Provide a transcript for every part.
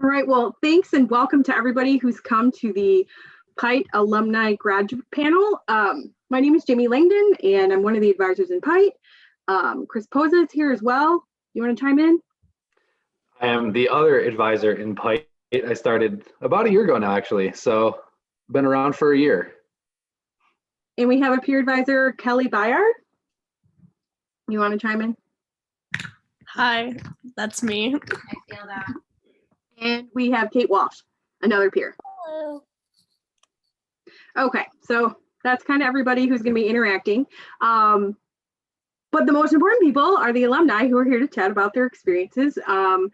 All right, well, thanks and welcome to everybody who's come to the PitE Alumni Graduate Panel. My name is Jamie Langdon, and I'm one of the advisors in PitE. Chris Posa is here as well. You want to chime in? I am the other advisor in PitE. I started about a year ago now, actually, so been around for a year. And we have a peer advisor, Kelly Bayard. You want to chime in? Hi, that's me. I feel that. And we have Kate Walsh, another peer. Hello. Okay, so that's kind of everybody who's going to be interacting. But the most important people are the alumni who are here to chat about their experiences, kind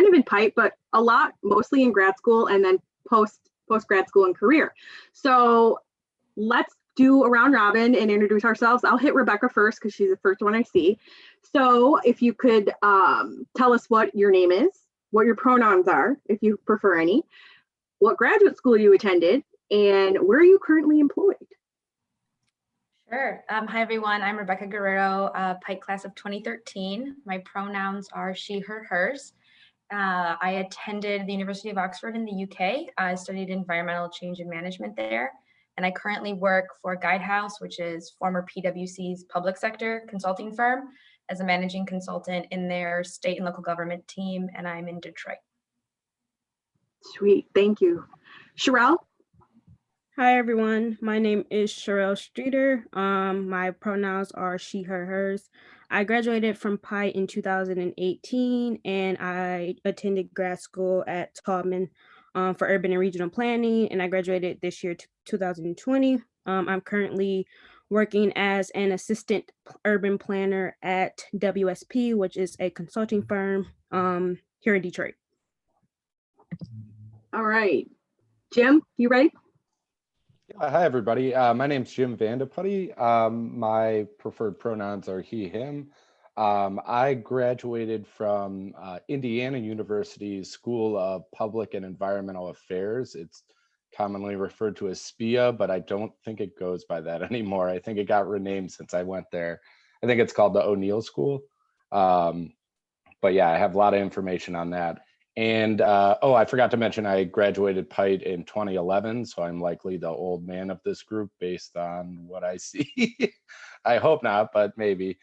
of in PitE, but a lot, mostly in grad school and then post-grad school and career. So let's do a round robin and introduce ourselves. I'll hit Rebecca first because she's the first one I see. So if you could tell us what your name is, what your pronouns are, if you prefer any, what graduate school you attended, and where are you currently employed? Sure. Hi, everyone. I'm Rebecca Guerrero, PitE class of 2013. My pronouns are she, her, hers. I attended the University of Oxford in the UK. I studied environmental change and management there. And I currently work for Guidehouse, which is former PwC's public sector consulting firm, as a managing consultant in their state and local government team, and I'm in Detroit. Sweet, thank you. Sherelle? Hi, everyone. My name is Sherelle Streeter. My pronouns are she, her, hers. I graduated from PitE in 2018, and I attended grad school at Taubman for urban and regional planning, and I graduated this year, 2020. I'm currently working as an assistant urban planner at WSP, which is a consulting firm here in Detroit. All right. Jim, you ready? Hi, everybody. My name's Jim Vandeputty. My preferred pronouns are he, him. I graduated from Indiana University's School of Public and Environmental Affairs. It's commonly referred to as SPIA, but I don't think it goes by that anymore. I think it got renamed since I went there. I think it's called the O'Neill School. But yeah, I have a lot of information on that. And oh, I forgot to mention I graduated PitE in 2011, so I'm likely the old man of this group based on what I see. I hope not, but maybe.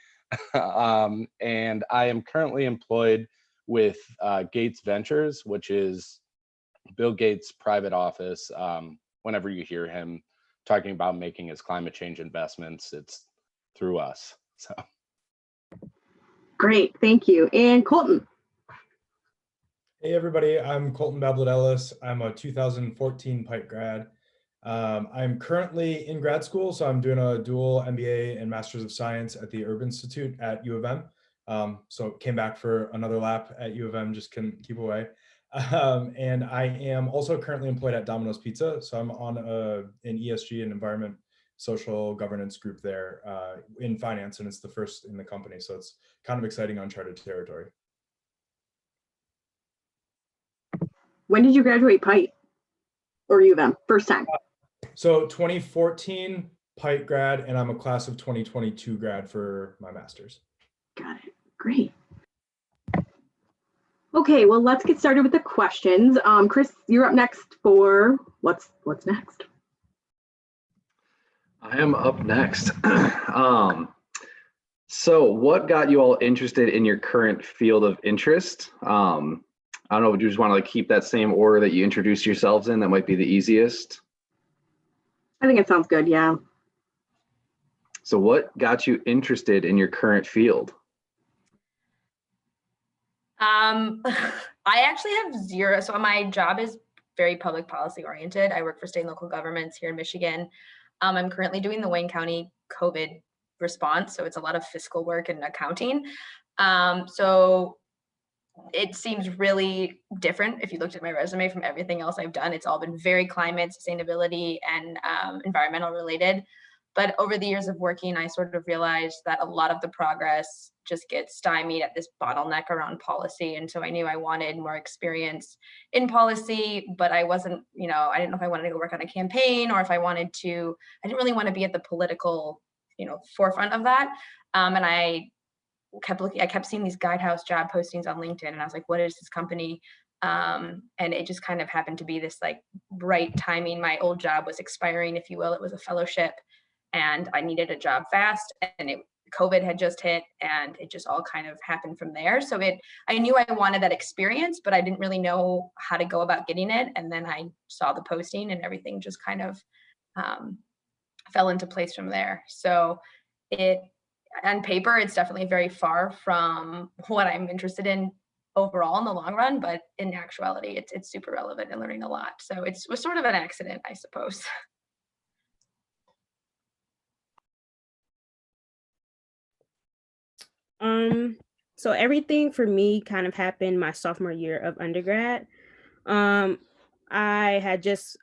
And I am currently employed with Gates Ventures, which is Bill Gates' private office. Whenever you hear him talking about making his climate change investments, it's through us. So Great, thank you. And Colton? Hey everybody, I'm Colton Bablet-Ellis. I'm a 2014 PitE grad. I'm currently in grad school, so I'm doing a dual MBA and Masters of Science at the Erb Institute at U of M. So came back for another lap at U of M, just couldn't keep away. And I am also currently employed at Domino's Pizza. So I'm on an ESG and environment social governance group there in finance, and it's the first in the company. So it's kind of exciting, uncharted territory. When did you graduate PitE or U of M? First time? So 2014 PitE grad, and I'm a class of 2022 grad for my master's. Got it. Great. Okay, well, let's get started with the questions. Chris, you're up next for what's next? I am up next. So what got you all interested in your current field of interest? I don't know, would you just want to like keep that same order that you introduced yourselves in? That might be the easiest. I think it sounds good, yeah. So what got you interested in your current field? I actually have zero. So my job is very public policy oriented. I work for state and local governments here in Michigan. I'm currently doing the Wayne County COVID response. So it's a lot of fiscal work and accounting. So it seems really different if you looked at my resume from everything else I've done. It's all been very climate, sustainability, and environmental related. But over the years of working, I sort of realized that a lot of the progress just gets stymied at this bottleneck around policy. And so I knew I wanted more experience in policy, but I wasn't, I didn't know if I wanted to go work on a campaign or if I didn't really want to be at the political, forefront of that. And I kept seeing these Guidehouse job postings on LinkedIn, and I was like, what is this company? And it just kind of happened to be this like right timing. My old job was expiring, if you will. It was a fellowship and I needed a job fast, and COVID had just hit, and it just all kind of happened from there. So I knew I wanted that experience, but I didn't really know how to go about getting it. And then I saw the posting and everything just kind of fell into place from there. So on paper, it's definitely very far from what I'm interested in overall in the long run, but in actuality, it's super relevant and learning a lot. So it was sort of an accident, I suppose. So everything for me kind of happened my sophomore year of undergrad. I had just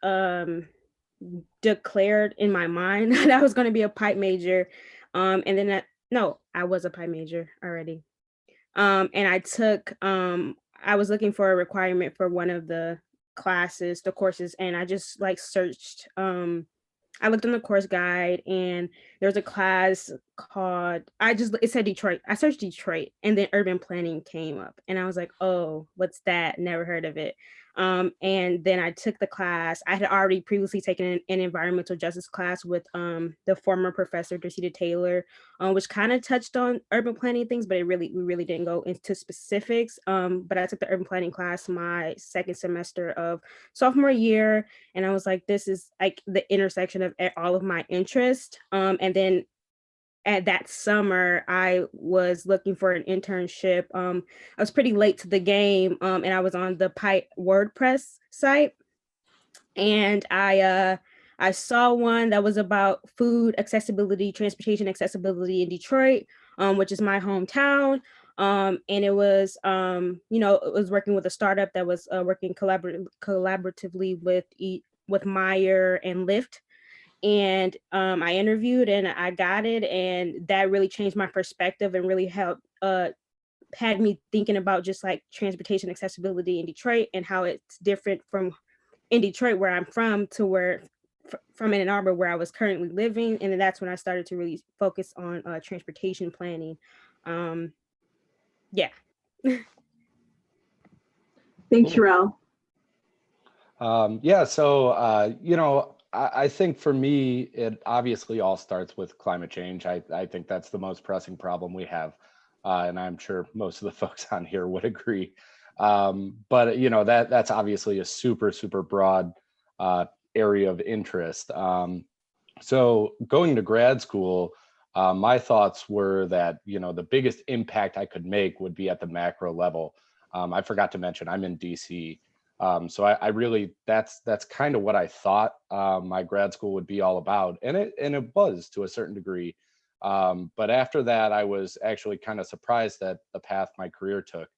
declared in my mind that I was going to be a pipe major. And then I was a pipe major already. And I was looking for a requirement for one of the courses, and I just like searched, I looked on the course guide, and there was a class called, it said Detroit. I searched Detroit, and then urban planning came up, and I was like, oh, what's that? Never heard of it. And then I took the class. I had already previously taken an environmental justice class with the former professor, Dorcita Taylor, which kind of touched on urban planning things, but we really didn't go into specifics. But I took the urban planning class my second semester of sophomore year, and I was like, this is like the intersection of all of my interest. And then at that summer, I was looking for an internship. I was pretty late to the game, and I was on the PitE WordPress site, and I saw one that was about food accessibility, transportation accessibility in Detroit, which is my hometown. And it was, it was working with a startup that was working collaboratively with Meyer and Lyft. And I interviewed and I got it, and that really changed my perspective and really helped had me thinking about just like transportation accessibility in Detroit and how it's different from in Detroit where I'm from to from Ann Arbor where I was currently living. And then that's when I started to really focus on transportation planning. Yeah. Thanks, Sherelle. Yeah, so, I think for me, it obviously all starts with climate change. I think that's the most pressing problem we have. And I'm sure most of the folks on here would agree. But, that's obviously a super, super broad area of interest. So going to grad school, my thoughts were that, the biggest impact I could make would be at the macro level. I forgot to mention, I'm in DC. So I really, that's kind of what I thought my grad school would be all about. And it was to a certain degree. But after that, I was actually kind of surprised at the path my career took.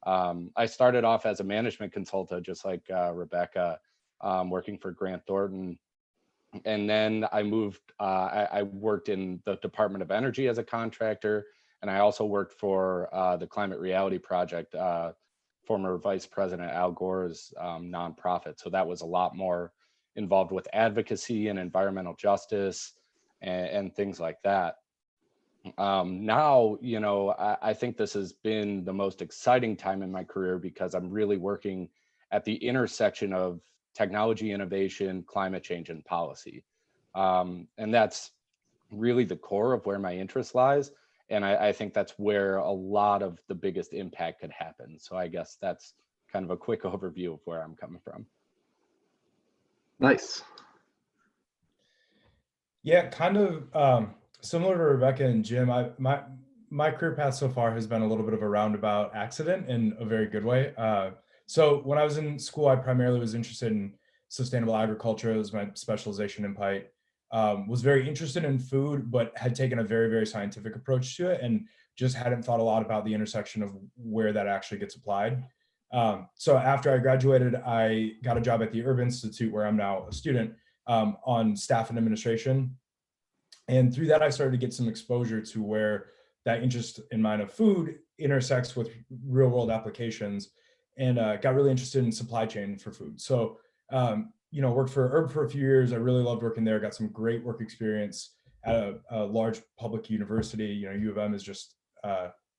I started off as a management consultant, just like Rebecca, working for Grant Thornton. And then I moved, I worked in the Department of Energy as a contractor. And I also worked for the Climate Reality Project, former Vice President Al Gore's nonprofit. So that was a lot more involved with advocacy and environmental justice and things like that. Now, I think this has been the most exciting time in my career because I'm really working at the intersection of technology innovation, climate change, and policy. And that's really the core of where my interest lies. And I think that's where a lot of the biggest impact could happen. So I guess that's kind of a quick overview of where I'm coming from. Nice. Yeah, kind of similar to Rebecca and Jim. My career path so far has been a little bit of a roundabout accident in a very good way. So when I was in school, I primarily was interested in sustainable agriculture. It was my specialization in PitE. Was very interested in food, but had taken a very, very scientific approach to it and just hadn't thought a lot about the intersection of where that actually gets applied. So after I graduated, I got a job at the Erb Institute, where I'm now a student, on staff and administration. And through that, I started to get some exposure to where that interest in mine of food intersects with real world applications, and got really interested in supply chain for food. So, worked for Erb for a few years. I really loved working there, got some great work experience at a large public university. U of M is just,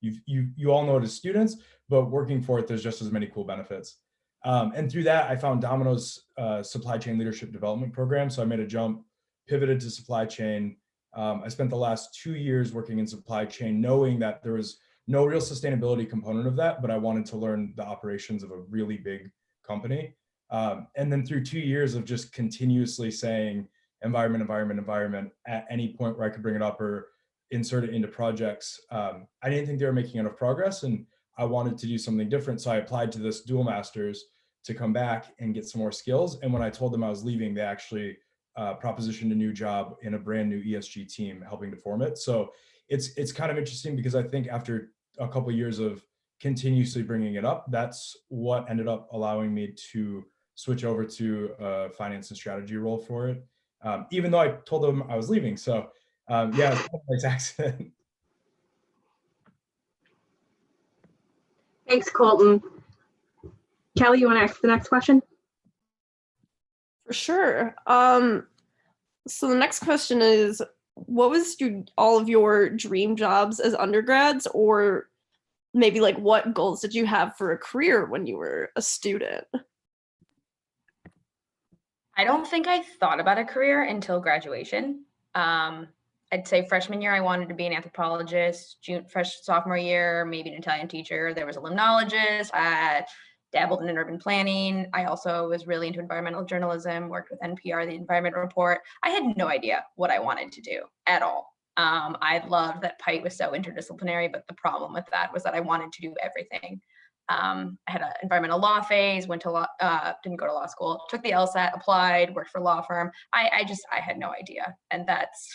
you all know it as students, but working for it, there's just as many cool benefits. And through that, I found Domino's supply chain leadership development program. So I made a jump, pivoted to supply chain. I spent the last 2 years working in supply chain, knowing that there was no real sustainability component of that, but I wanted to learn the operations of a really big company. And then through 2 years of just continuously saying environment, environment, environment at any point where I could bring it up or insert it into projects, I didn't think they were making enough progress, and I wanted to do something different. So I applied to this dual master's to come back and get some more skills. And when I told them I was leaving, they actually propositioned a new job in a brand new ESG team, helping to form it. So it's kind of interesting because I think after a couple of years of continuously bringing it up, that's what ended up allowing me to switch over to a finance and strategy role for it, even though I told them I was leaving. So yeah, it's kind of a nice accident. Thanks, Colton. Kelly, you want to ask the next question? For sure. So the next question is, what was all of your dream jobs as undergrads, or maybe like what goals did you have for a career when you were a student? I don't think I thought about a career until graduation. I'd say freshman year, I wanted to be an anthropologist. Sophomore year, maybe an Italian teacher. There was a limnologist. I dabbled in urban planning. I also was really into environmental journalism, worked with NPR, the Environment Report. I had no idea what I wanted to do at all. I loved that PitE was so interdisciplinary, but the problem with that was that I wanted to do everything. I had an environmental law phase, didn't go to law school, took the LSAT, applied, worked for a law firm. I had no idea. And that's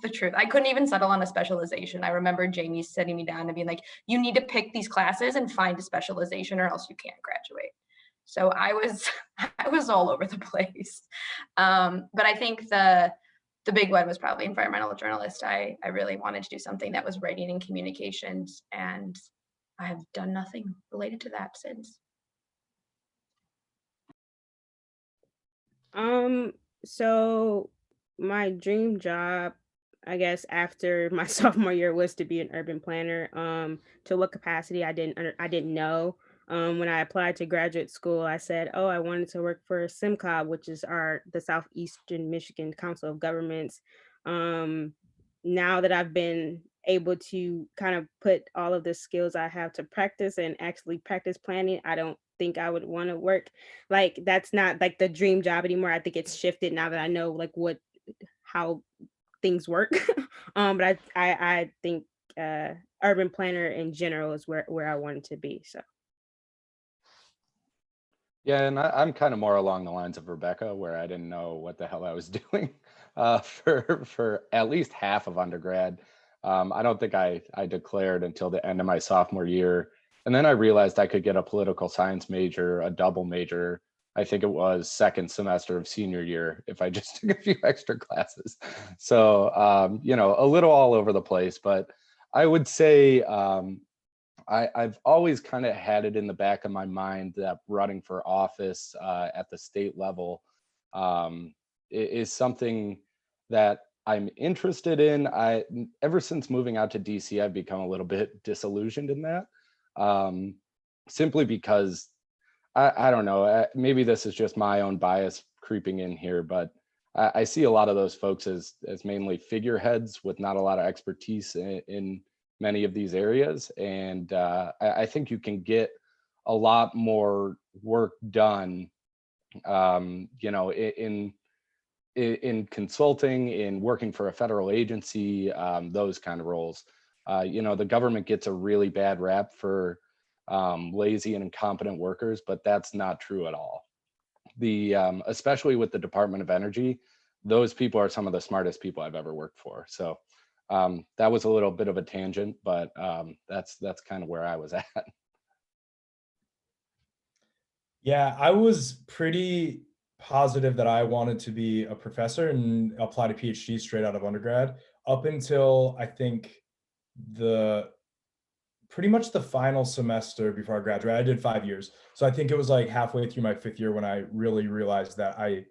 the truth. I couldn't even settle on a specialization. I remember Jamie sitting me down and being like, you need to pick these classes and find a specialization or else you can't graduate. So I was all over the place. But I think the big one was probably environmental journalist. I really wanted to do something that was writing and communications, and I have done nothing related to that since. So my dream job, I guess after my sophomore year, was to be an urban planner. To what capacity, I didn't know. When I applied to graduate school, I said, oh, I wanted to work for SIMCOB, which is the Southeastern Michigan Council of Governments. Now that I've been able to kind of put all of the skills I have to practice and actually practice planning, I don't think I would want to work. Like, that's not like the dream job anymore. I think it's shifted now that I know like how things work. But I think urban planner in general is where I wanted to be. So Yeah, and I'm kind of more along the lines of Rebecca, where I didn't know what the hell I was doing for at least half of undergrad. I don't think I declared until the end of my sophomore year. And then I realized I could get a political science major, a double major. I think it was second semester of senior year if I just took a few extra classes. So, a little all over the place, but I would say I've always kind of had it in the back of my mind that running for office at the state level is something that I'm interested in. Ever since moving out to DC, I've become a little bit disillusioned in that, simply because I don't know, maybe this is just my own bias creeping in here, but I see a lot of those folks as mainly figureheads with not a lot of expertise in many of these areas. And I think you can get a lot more work done, in consulting, in working for a federal agency, those kind of roles. The government gets a really bad rap for lazy and incompetent workers, but that's not true at all. Especially with the Department of Energy, those people are some of the smartest people I've ever worked for. So that was a little bit of a tangent, but that's kind of where I was at. Yeah, I was pretty positive that I wanted to be a professor and apply to PhD straight out of undergrad up until I think pretty much the final semester before I graduated. I did 5 years. So I think it was like halfway through my 5th year when I really realized that I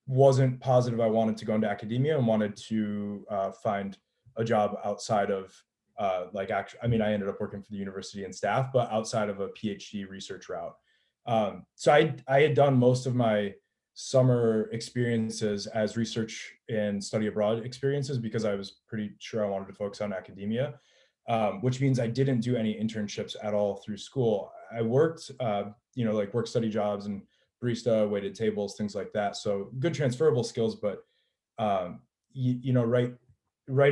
wasn't positive I wanted to go into academia and wanted to find a job outside of I ended up working for the university and staff, but outside of a PhD research route. So I had done most of my summer experiences as research and study abroad experiences because I was pretty sure I wanted to focus on academia, which means I didn't do any internships at all through school. I worked, like work study jobs and barista, waited tables, things like that. So good transferable skills, but right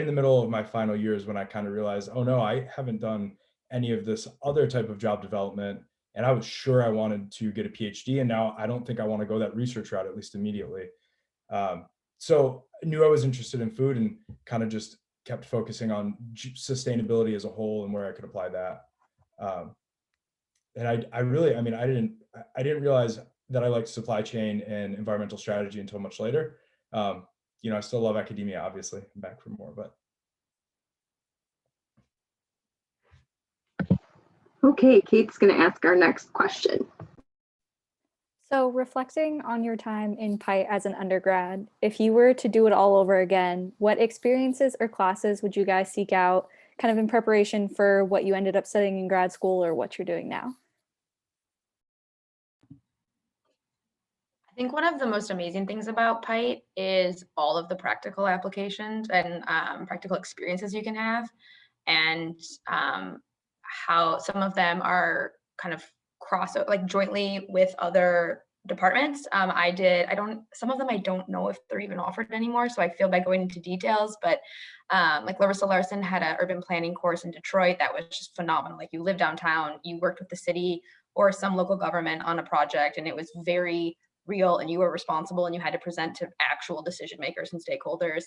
in the middle of my final years when I kind of realized, oh no, I haven't done any of this other type of job development. And I was sure I wanted to get a PhD. And now I don't think I want to go that research route, at least immediately. So I knew I was interested in food and kind of just kept focusing on sustainability as a whole and where I could apply that. And I didn't realize that I liked supply chain and environmental strategy until much later. I still love academia, obviously. I'm back for more, but. Okay, Kate's going to ask our next question. So reflecting on your time in PitE as an undergrad, if you were to do it all over again, what experiences or classes would you guys seek out kind of in preparation for what you ended up studying in grad school or what you're doing now? I think one of the most amazing things about PitE is all of the practical applications and practical experiences you can have, and how some of them are kind of like jointly with other departments. Some of them I don't know if they're even offered anymore, so I feel bad going into details, but like Larissa Larson had an urban planning course in Detroit that was just phenomenal. Like you live downtown, you worked with the city or some local government on a project, and it was very real, and you were responsible, and you had to present to actual decision makers and stakeholders.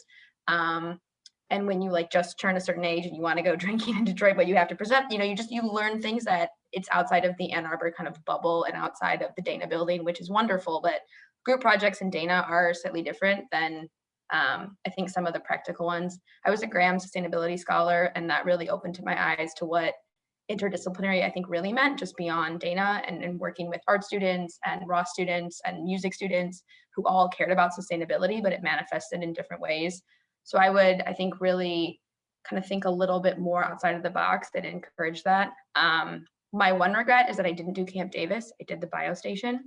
And when you like just turn a certain age and you want to go drinking in Detroit, but you have to present, you learn things that it's outside of the Ann Arbor kind of bubble and outside of the Dana building, which is wonderful. But group projects in Dana are slightly different than I think some of the practical ones. I was a Graham sustainability scholar, and that really opened to my eyes to what interdisciplinary I think really meant, just beyond Dana, and working with art students and Ross students and music students who all cared about sustainability, but it manifested in different ways. So I would, I think, really kind of think a little bit more outside of the box and encourage that. My one regret is that I didn't do Camp Davis. I did the biostation.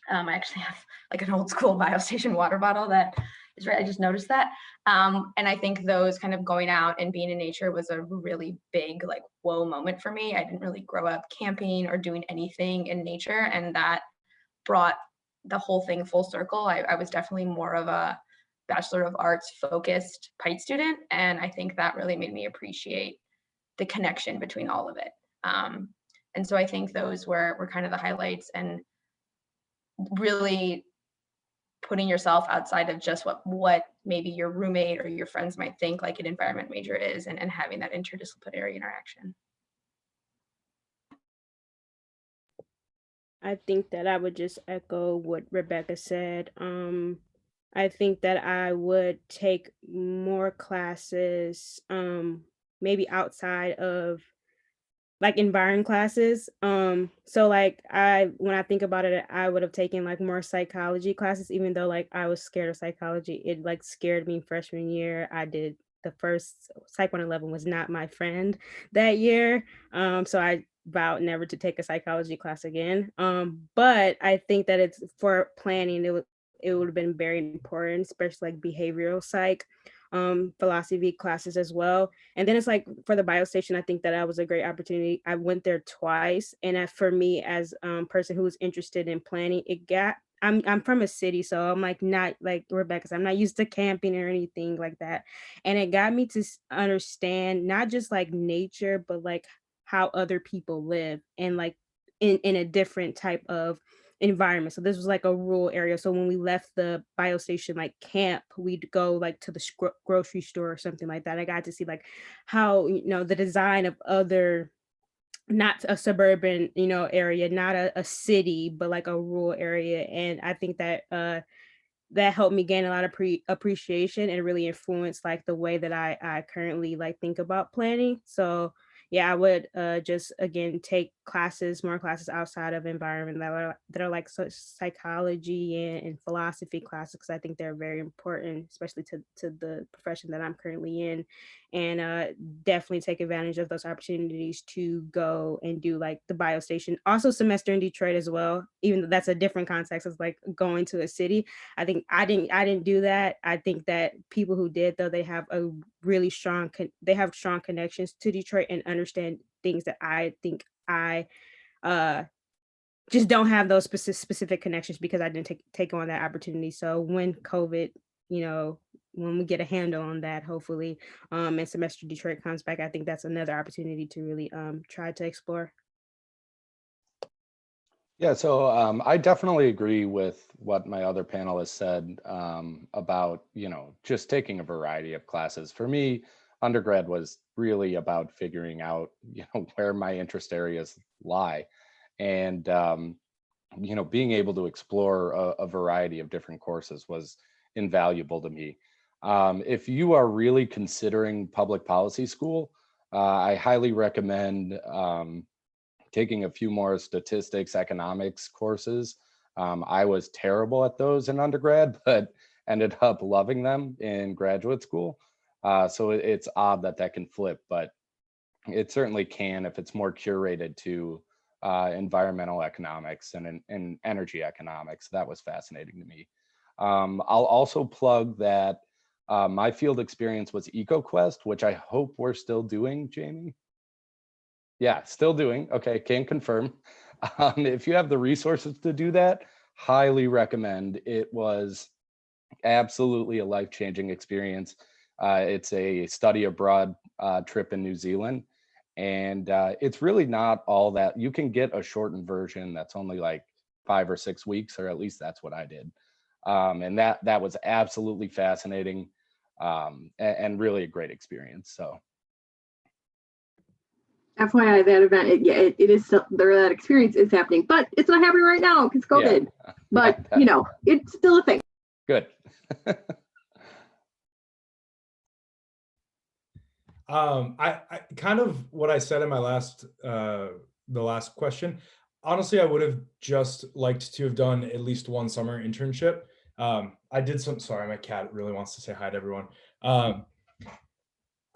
I actually have like an old school biostation water bottle that is right. I just noticed that. And I think those kind of going out and being in nature was a really big like whoa moment for me. I didn't really grow up camping or doing anything in nature, and that brought the whole thing full circle. I was definitely more of a Bachelor of Arts focused PitE student, and I think that really made me appreciate the connection between all of it. And so I think those were kind of the highlights, and really putting yourself outside of just what maybe your roommate or your friends might think like an environment major is, and having that interdisciplinary interaction. I think that I would just echo what Rebecca said. I think that I would take more classes, maybe outside of like environment classes. So like when I think about it, I would have taken like more psychology classes, even though like I was scared of psychology. It like scared me freshman year. I did the first Psych 111 was not my friend that year. So I vowed never to take a psychology class again. But I think that it's for planning, it would have been very important, especially like behavioral psych, philosophy classes as well. And then it's like for the biostation, I think that was a great opportunity. I went there twice, and for me as person who was interested in planning, I'm from a city, so I'm like not like Rebecca's. I'm not used to camping or anything like that, and it got me to understand not just like nature, but like how other people live, and like in a different type of environment. So this was like a rural area. So when we left the biostation like camp, we'd go like to the grocery store or something like that. I got to see like how the design of other, not a suburban area, not a city, but like a rural area. And I think that that helped me gain a lot of appreciation and really influenced like the way that I currently like think about planning. So yeah, I would just again take more classes outside of environment that are like psychology and philosophy classes, because I think they're very important, especially to the profession that I'm currently in, and definitely take advantage of those opportunities to go and do like the biostation. Also, semester in Detroit as well, even though that's a different context. It's like going to a city. I think I didn't do that. I think that people who did, though, they have a really strong strong connections to Detroit and understand things that I think I just don't have those specific connections because I didn't take on that opportunity. So when COVID, when we get a handle on that, hopefully, and semester Detroit comes back, I think that's another opportunity to really try to explore. Yeah, so I definitely agree with what my other panelists said about, just taking a variety of classes. For me, undergrad was really about figuring out, where my interest areas lie. And, being able to explore a variety of different courses was invaluable to me. If you are really considering public policy school, I highly recommend taking a few more statistics, economics courses. I was terrible at those in undergrad, but ended up loving them in graduate school. So it's odd that can flip, but it certainly can if it's more curated to environmental economics and energy economics. That was fascinating to me. I'll also plug that my field experience was EcoQuest, which I hope we're still doing, Jamie. Yeah, still doing. Okay, can confirm. If you have the resources to do that, highly recommend. It was absolutely a life-changing experience. It's a study abroad trip in New Zealand. And it's really not all that. You can get a shortened version that's only like 5 or 6 weeks, or at least that's what I did. And that was absolutely fascinating and really a great experience. So. FYI, that event, it is still there. That experience is happening, but it's not happening right now because COVID. Yeah. But it's still a thing. Good. I kind of what I said in my the last question. Honestly, I would have just liked to have done at least one summer internship. I did sorry, my cat really wants to say hi to everyone.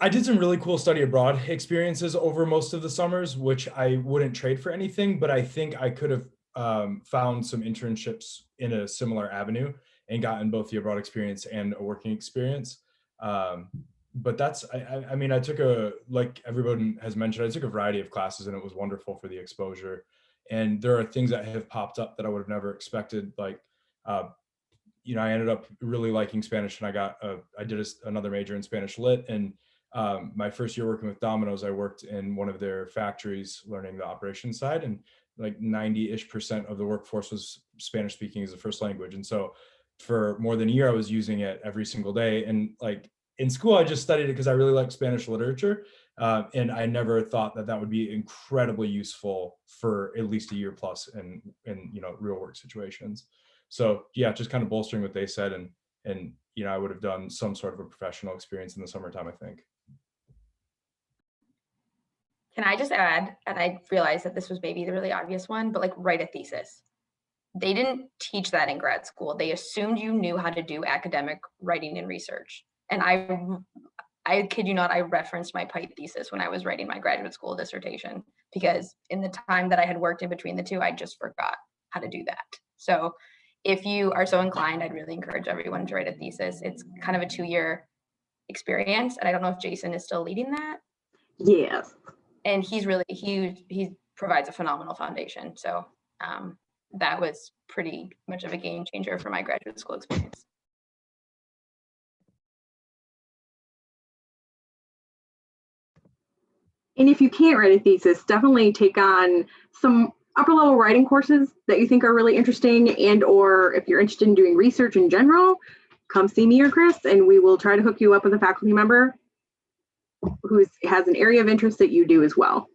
I did some really cool study abroad experiences over most of the summers, which I wouldn't trade for anything, but I think I could have found some internships in a similar avenue and gotten both the abroad experience and a working experience. But that's, I mean, I took like everyone has mentioned, I took a variety of classes and it was wonderful for the exposure. And there are things that have popped up that I would have never expected. Like, I ended up really liking Spanish, and I did another major in Spanish Lit. And my first year working with Domino's, I worked in one of their factories learning the operations side, and like 90-ish% of the workforce was Spanish speaking as a first language. And so for more than a year, I was using it every single day. And like in school, I just studied it because I really liked Spanish literature. And I never thought that would be incredibly useful for at least a year plus in real work situations. So yeah, just kind of bolstering what they said, and I would have done some sort of a professional experience in the summertime, I think. Can I just add, and I realized that this was maybe the really obvious one, but like write a thesis. They didn't teach that in grad school. They assumed you knew how to do academic writing and research. And I kid you not, I referenced my PitE thesis when I was writing my graduate school dissertation, because in the time that I had worked in between the two, I just forgot how to do that. So if you are so inclined, I'd really encourage everyone to write a thesis. It's kind of a 2-year experience. And I don't know if Jason is still leading that. Yes. And he's really, he provides a phenomenal foundation. So that was pretty much of a game changer for my graduate school experience. And if you can't write a thesis, definitely take on some upper level writing courses that you think are really interesting, and or if you're interested in doing research in general, come see me or Chris, and we will try to hook you up with a faculty member who has an area of interest that you do as well.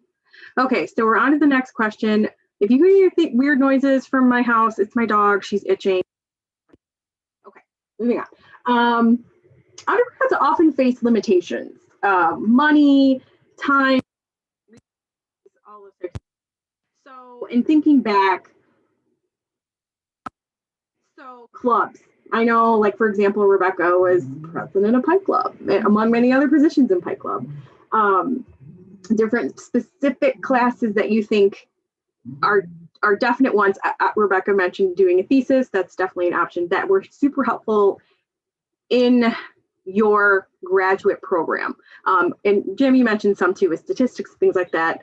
Okay, so we're on to the next question. If you hear weird noises from my house, it's my dog, she's itching. Okay, moving on. Undergrads often face limitations, money, time, So in thinking back, so clubs. I know, like for example, Rebecca was president of Pike Club, among many other positions in Pike Club. Different specific classes that you think are definite ones. Rebecca mentioned doing a thesis. That's definitely an option that were super helpful in your graduate program. And Jim, you mentioned some too with statistics, things like that.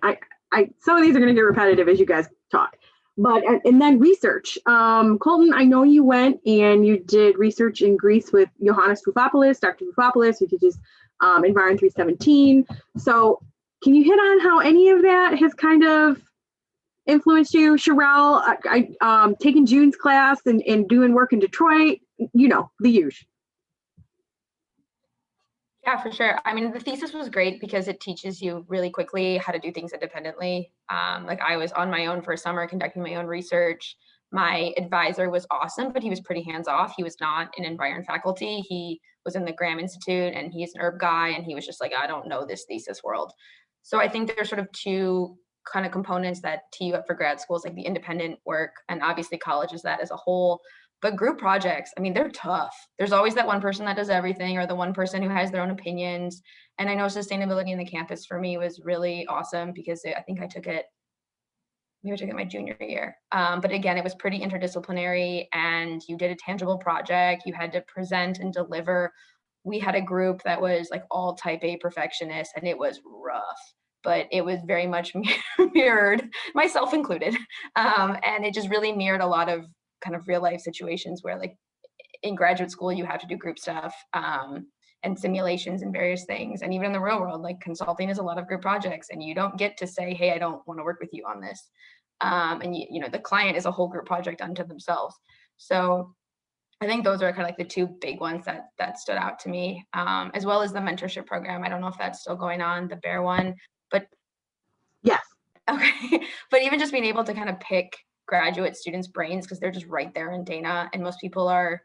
Some of these are going to get repetitive as you guys talk. But and then research. Colton, I know you went and you did research in Greece with Johannes Foufopoulos, Dr. Foufopoulos, who teaches Environ 317. So can you hit on how any of that has kind of influenced you? Sherelle, taking June's class and doing work in Detroit, you know, the usual. Yeah, for sure. I mean, the thesis was great because it teaches you really quickly how to do things independently. Like I was on my own for a summer conducting my own research. My advisor was awesome, but he was pretty hands off. He was not an Environ faculty. He was in the Erb Institute and he's an Erb guy. And he was just like, I don't know this thesis world. So I think there's sort of two kind of components that tee you up for grad schools, like the independent work, and obviously college is that as a whole. But group projects, I mean, they're tough. There's always that one person that does everything or the one person who has their own opinions. And I know sustainability in the campus for me was really awesome because I think I took it, maybe I took it my junior year. But again, it was pretty interdisciplinary and you did a tangible project. You had to present and deliver. We had a group that was like all type A perfectionists and it was rough, but it was very much mirrored, myself included. And it just really mirrored a lot of kind of real life situations where like in graduate school, you have to do group stuff and simulations and various things. And even in the real world, like consulting is a lot of group projects and you don't get to say, hey, I don't want to work with you on this. And you know, the client is a whole group project unto themselves. So I think those are kind of like the two big ones that stood out to me, as well as the mentorship program. I don't know if that's still going on, the Bear one, but yes. Okay. But even just being able to kind of pick graduate students' brains because they're just right there in Dana, and most people are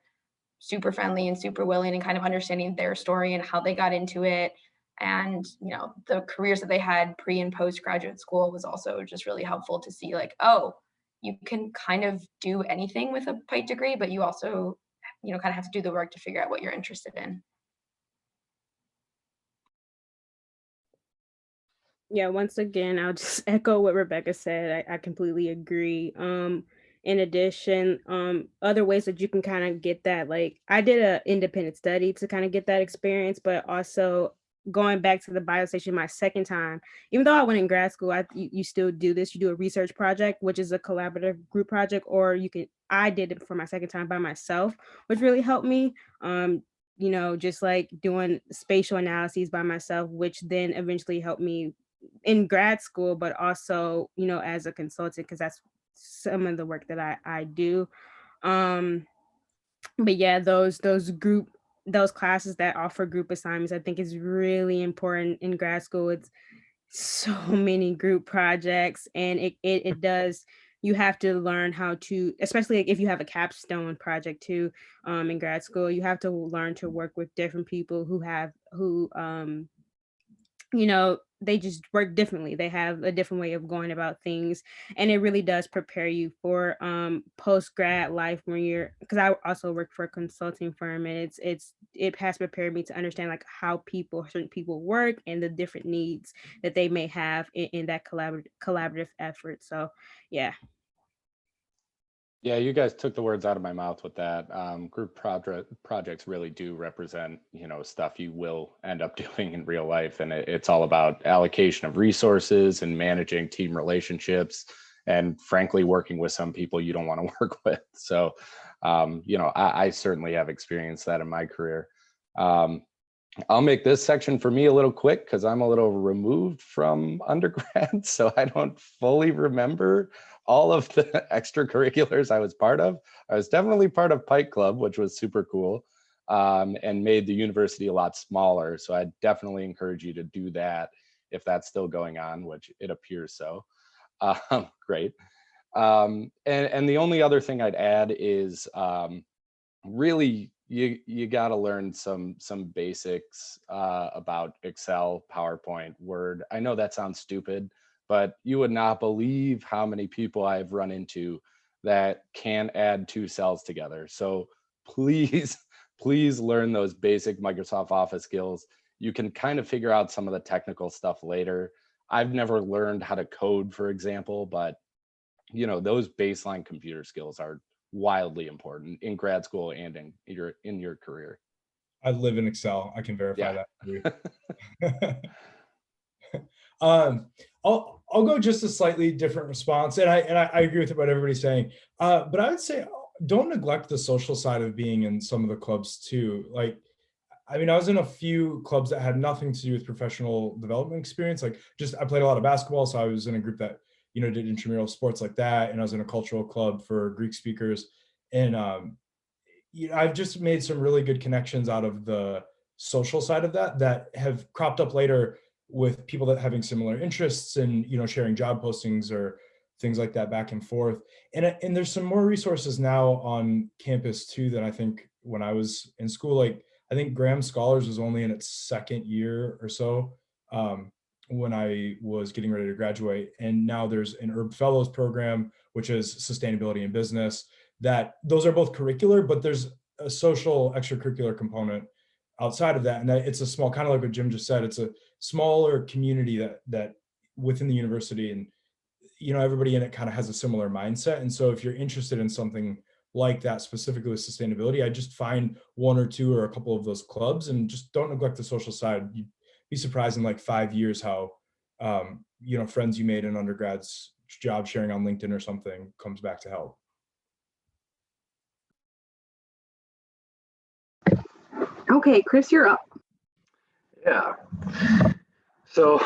super friendly and super willing and kind of understanding their story and how they got into it. And, you know, the careers that they had pre and post graduate school was also just really helpful to see like, oh, you can kind of do anything with a PITE degree, but you also, you know, kind of have to do the work to figure out what you're interested in. Yeah, once again, I'll just echo what Rebecca said. I completely agree. In addition, other ways that you can kind of get that, like I did an independent study to kind of get that experience, but also going back to the biostation my second time, even though I went in grad school, you still do this. You do a research project, which is a collaborative group project, or I did it for my second time by myself, which really helped me. You know, just like doing spatial analyses by myself, which then eventually helped me in grad school, but also, you know, as a consultant, because that's some of the work that I do. But yeah, those classes that offer group assignments, I think is really important in grad school. It's so many group projects and it does, you have to learn how to, especially if you have a capstone project too, in grad school, you have to learn to work with different people who you know, they just work differently. They have a different way of going about things. And it really does prepare you for post-grad life when you're, because I also work for a consulting firm, and it has prepared me to understand like how certain people work and the different needs that they may have in that collaborative effort. So yeah. Yeah, you guys took the words out of my mouth with that. Group projects really do represent, you know, stuff you will end up doing in real life. And it's all about allocation of resources and managing team relationships and frankly, working with some people you don't want to work with. So, you know, I certainly have experienced that in my career. I'll make this section for me a little quick because I'm a little removed from undergrad, so I don't fully remember all of the extracurriculars I was part of. I was definitely part of Pike Club, which was super cool, and made the university a lot smaller. So I definitely encourage you to do that if that's still going on, which it appears so. Great. And the only other thing I'd add is really you got to learn some basics about Excel, PowerPoint, Word. I know that sounds stupid, but you would not believe how many people I've run into that can add two cells together. So please, please learn those basic Microsoft Office skills. You can kind of figure out some of the technical stuff later. I've never learned how to code, for example, but those baseline computer skills are wildly important in grad school and in your career. I live in Excel. I can verify Yeah. that for you. I'll go just a slightly different response, and I agree with what everybody's saying. But I would say don't neglect the social side of being in some of the clubs too. Like, I mean, I was in a few clubs that had nothing to do with professional development experience. Like, I played a lot of basketball, so I was in a group that did intramural sports like that, and I was in a cultural club for Greek speakers, and I've just made some really good connections out of the social side of that have cropped up later with people that having similar interests and sharing job postings or things like that back and forth. And there's some more resources now on campus too that I think when I was in school, like I think Graham Scholars was only in its second year or so when I was getting ready to graduate. And now there's an Erb Fellows program, which is sustainability in business. That those are both curricular, but there's a social extracurricular component outside of that. And that it's a small, kind of like what Jim just said, it's a smaller community that within the university, and everybody in it kind of has a similar mindset. And so if you're interested in something like that, specifically with sustainability, I just find one or two or a couple of those clubs and just don't neglect the social side. You'd be surprised in like 5 years how friends you made in undergrad's job sharing on LinkedIn or something comes back to help. Okay, Chris, you're up. Yeah. So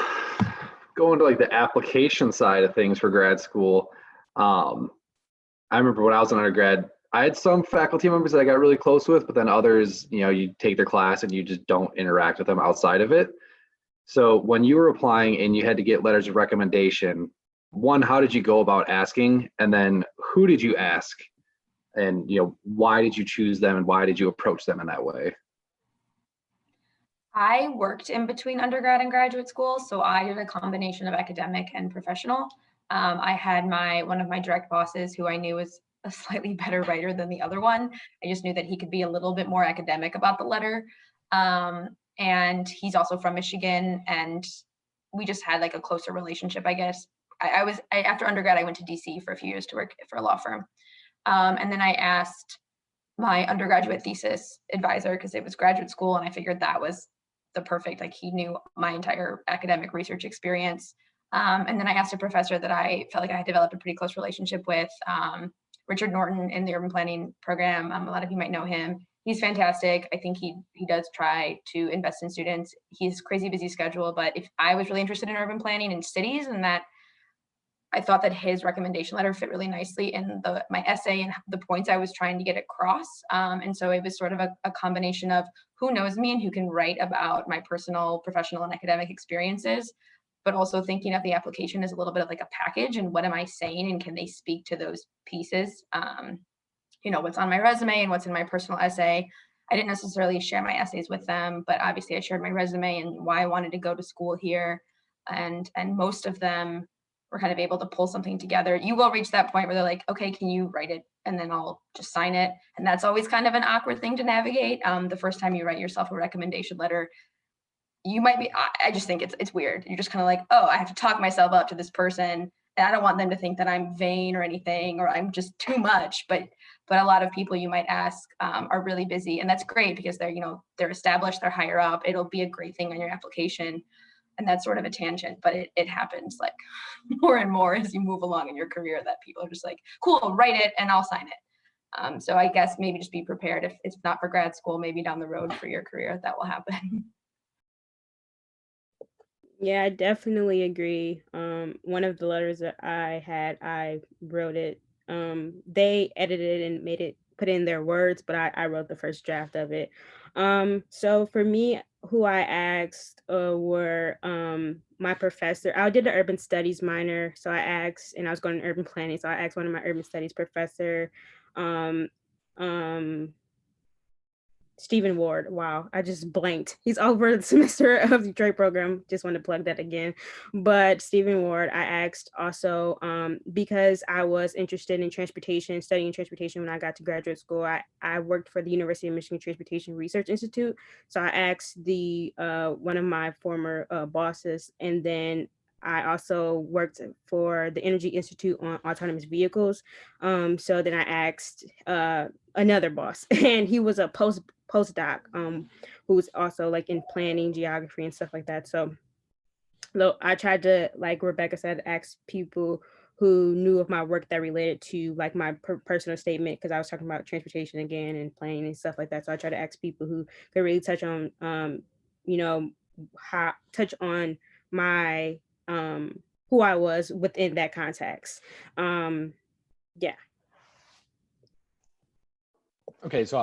going to like the application side of things for grad school, I remember when I was an undergrad, I had some faculty members that I got really close with, but then others, you take their class and you just don't interact with them outside of it. So when you were applying and you had to get letters of recommendation, one, how did you go about asking? And then who did you ask? And why did you choose them and why did you approach them in that way? I worked in between undergrad and graduate school, so I did a combination of academic and professional. I had one of my direct bosses who I knew was a slightly better writer than the other one. I just knew that he could be a little bit more academic about the letter. And he's also from Michigan, and we just had like a closer relationship, I guess. After undergrad, I went to DC for a few years to work for a law firm. And then I asked my undergraduate thesis advisor because it was graduate school, and I figured that was the perfect, like he knew my entire academic research experience. And then I asked a professor that I felt like I had developed a pretty close relationship with, Richard Norton in the urban planning program. A lot of you might know him. He's fantastic. I think he does try to invest in students. He's crazy busy schedule, but if I was really interested in urban planning in cities, and that I thought that his recommendation letter fit really nicely in my essay and the points I was trying to get across. And so it was sort of a combination of who knows me and who can write about my personal, professional, and academic experiences, but also thinking of the application as a little bit of like a package and what am I saying and can they speak to those pieces? What's on my resume and what's in my personal essay. I didn't necessarily share my essays with them, but obviously I shared my resume and why I wanted to go to school here. And most of them were kind of able to pull something together. You will reach that point where they're like, okay, can you write it? And then I'll just sign it. And that's always kind of an awkward thing to navigate. The first time you write yourself a recommendation letter, you might be, I just think it's weird. You're just kind of like, oh, I have to talk myself up to this person. And I don't want them to think that I'm vain or anything, or I'm just too much. But a lot of people you might ask are really busy. And that's great because they're established, they're higher up. It'll be a great thing on your application. And that's sort of a tangent, but it happens like more and more as you move along in your career that people are just like, cool, write it and I'll sign it. So I guess maybe just be prepared if it's not for grad school, maybe down the road for your career, that will happen. Yeah, I definitely agree. One of the letters that I had, I wrote it. They edited and put in their words, but I wrote the first draft of it. So for me, who I asked were my professor. I did an urban studies minor, so I asked, and I was going to urban planning, so I asked one of my urban studies professor Stephen Ward. Wow, I just blanked. He's over the semester of the trade program. Just want to plug that again. But Stephen Ward, I asked also because I was interested in transportation, studying transportation when I got to graduate school. I worked for the University of Michigan Transportation Research Institute. So I asked the one of my former bosses, and then I also worked for the Energy Institute on autonomous vehicles. So then I asked another boss, and he was a postdoc who was also like in planning, geography, and stuff like that. So I tried to, like Rebecca said, ask people who knew of my work that related to like my personal statement, because I was talking about transportation again and planning and stuff like that. So I tried to ask people who could really touch on, you know, touch on my who I was within that context. Yeah. Okay, so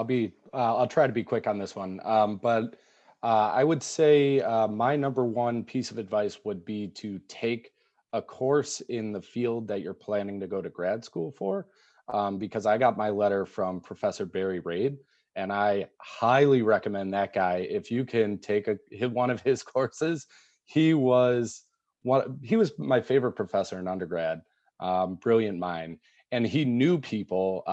I'll try to be quick on this one. But I would say my number one piece of advice would be to take a course in the field that you're planning to go to grad school for, because I got my letter from Professor Barry Raid, and I highly recommend that guy. If you can take one of his courses, he was my favorite professor in undergrad, brilliant mind, and he knew people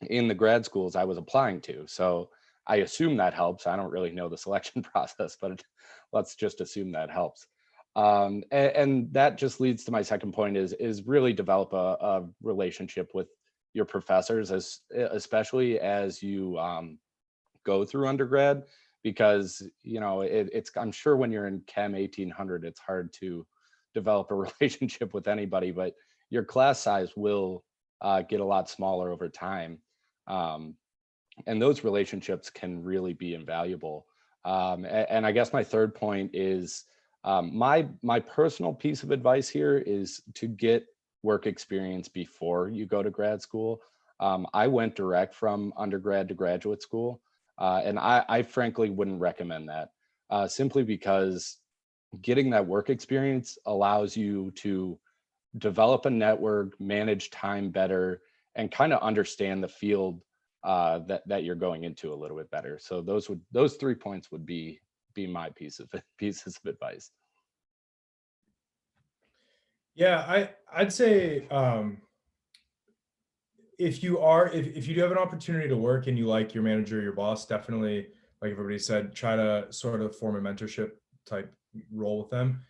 in the grad schools I was applying to. So I assume that helps. I don't really know the selection process, but let's just assume that helps. And that just leads to my second point is really develop a relationship with your professors, especially as you go through undergrad, because it's I'm sure when you're in Chem 1800, it's hard to develop a relationship with anybody, but your class size will get a lot smaller over time. And those relationships can really be invaluable. And I guess my third point is my personal piece of advice here is to get work experience before you go to grad school. I went direct from undergrad to graduate school, and I frankly wouldn't recommend that, simply because getting that work experience allows you to develop a network, manage time better, and kind of understand the field that you're going into a little bit better. So those 3 points would be my pieces of advice. Yeah, I'd say if you do have an opportunity to work and you like your manager, your boss, definitely, like everybody said, try to sort of form a mentorship type role with them.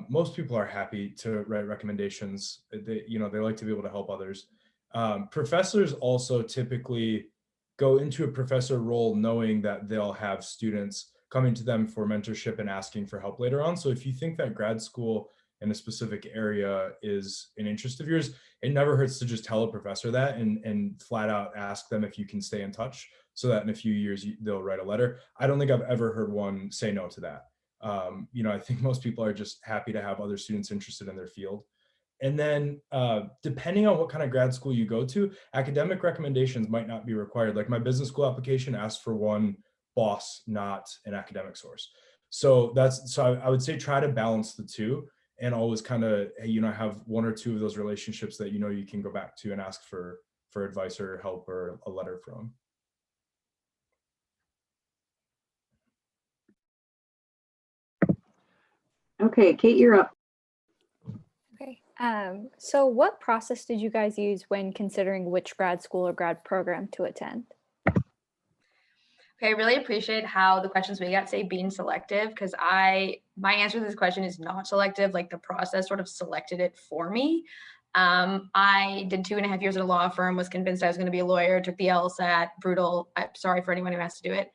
Most people are happy to write recommendations. They like to be able to help others. Professors also typically go into a professor role knowing that they'll have students coming to them for mentorship and asking for help later on. So if you think that grad school in a specific area is an interest of yours, it never hurts to just tell a professor that and flat out ask them if you can stay in touch, so that in a few years they'll write a letter. I don't think I've ever heard one say no to that. I think most people are just happy to have other students interested in their field. And then depending on what kind of grad school you go to, academic recommendations might not be required. Like my business school application asked for one boss, not an academic source. So I would say try to balance the two, and always kind of, have one or two of those relationships that you can go back to and ask for advice or help or a letter from. Okay, Kate, you're up. Okay. So what process did you guys use when considering which grad school or grad program to attend? Okay, I really appreciate how the questions we got say being selective, because my answer to this question is not selective. Like the process sort of selected it for me. I did 2.5 years at a law firm, was convinced I was going to be a lawyer, took the LSAT, brutal. I'm sorry for anyone who has to do it.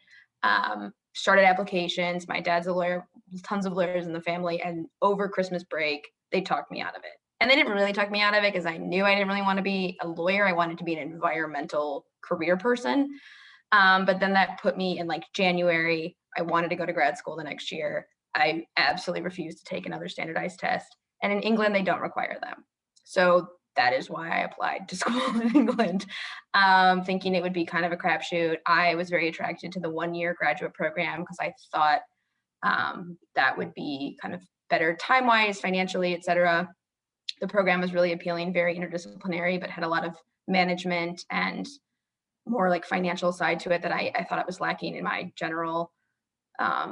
Started applications. My dad's a lawyer, tons of lawyers in the family. And over Christmas break, they talked me out of it. And they didn't really talk me out of it because I knew I didn't really want to be a lawyer. I wanted to be an environmental career person. But then that put me in like January. I wanted to go to grad school the next year. I absolutely refused to take another standardized test. And in England, they don't require them. So that is why I applied to school in England, thinking it would be kind of a crapshoot. I was very attracted to the 1-year graduate program because I thought that would be kind of better time-wise, financially, et cetera. The program was really appealing, very interdisciplinary, but had a lot of management and more like financial side to it that I thought it was lacking in my general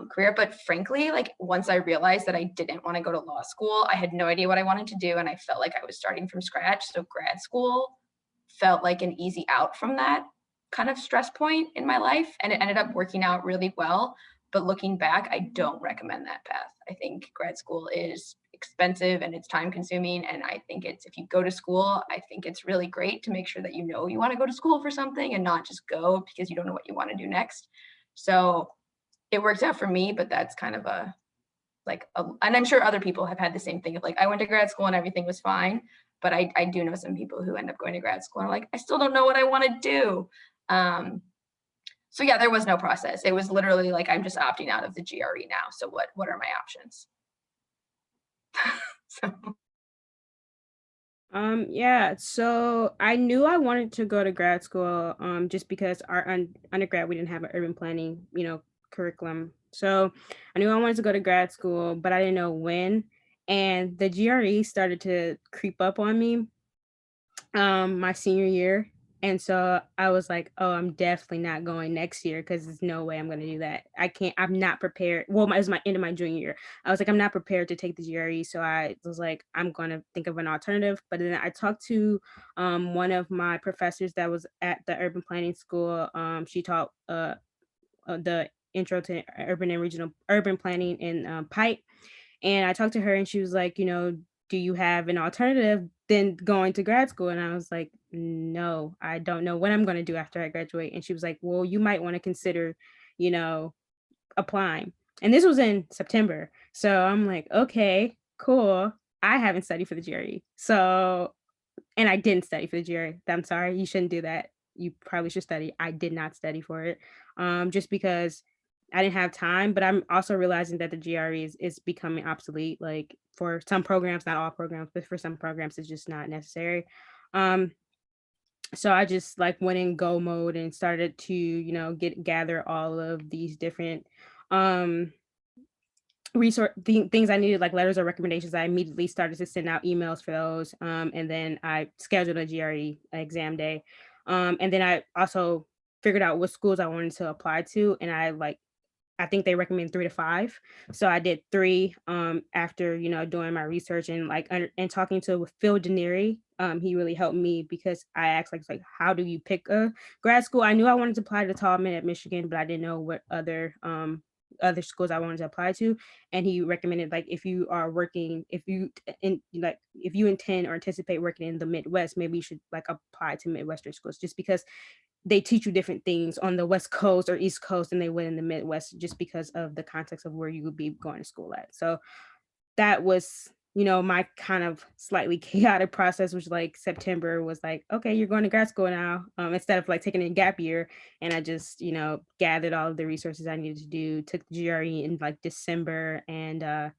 career. But frankly, like once I realized that I didn't want to go to law school, I had no idea what I wanted to do. And I felt like I was starting from scratch. So grad school felt like an easy out from that kind of stress point in my life. And it ended up working out really well. But looking back, I don't recommend that path. I think grad school is expensive and it's time consuming. And I think it's, if you go to school, I think it's really great to make sure that you know you want to go to school for something and not just go because you don't know what you want to do next. So it worked out for me, but that's kind of and I'm sure other people have had the same thing of like, I went to grad school and everything was fine. But I do know some people who end up going to grad school and are like, I still don't know what I want to do. So yeah, there was no process. It was literally like, I'm just opting out of the GRE now. So what are my options? So. Yeah, so I knew I wanted to go to grad school just because our undergrad, we didn't have an urban planning, curriculum. So I knew I wanted to go to grad school, but I didn't know when. And the GRE started to creep up on me my senior year. And so I was like, oh, I'm definitely not going next year because there's no way I'm going to do that. I'm not prepared. Well, it was my end of my junior year. I was like, I'm not prepared to take the GRE. So I was like, I'm going to think of an alternative. But then I talked to one of my professors that was at the urban planning school. She taught the intro to urban and regional urban planning in PitE. And I talked to her and she was like, do you have an alternative than going to grad school? And I was like, no, I don't know what I'm going to do after I graduate. And she was like, well, you might want to consider, applying. And this was in September. So I'm like, okay, cool. I haven't studied for the GRE. So, and I didn't study for the GRE. I'm sorry, you shouldn't do that. You probably should study. I did not study for it just because I didn't have time, but I'm also realizing that the GRE is becoming obsolete. Like for some programs, not all programs, but for some programs, it's just not necessary. So I just like went in go mode and started to, gather all of these different things I needed, like letters or recommendations. I immediately started to send out emails for those. And then I scheduled a GRE exam day. And then I also figured out what schools I wanted to apply to. And I think they recommend 3 to 5. So I did 3 after, doing my research and and talking to Phil Deneri. He really helped me because I asked like, how do you pick a grad school? I knew I wanted to apply to Taubman at Michigan, but I didn't know what other schools I wanted to apply to. And he recommended like, if you intend or anticipate working in the Midwest, maybe you should like apply to Midwestern schools, just because they teach you different things on the West Coast or East Coast than they would in the Midwest, just because of the context of where you would be going to school at. So that was, my kind of slightly chaotic process, which like September was like, okay, you're going to grad school now, instead of like taking a gap year. And I just, gathered all of the resources I needed to do, took the GRE in like December. And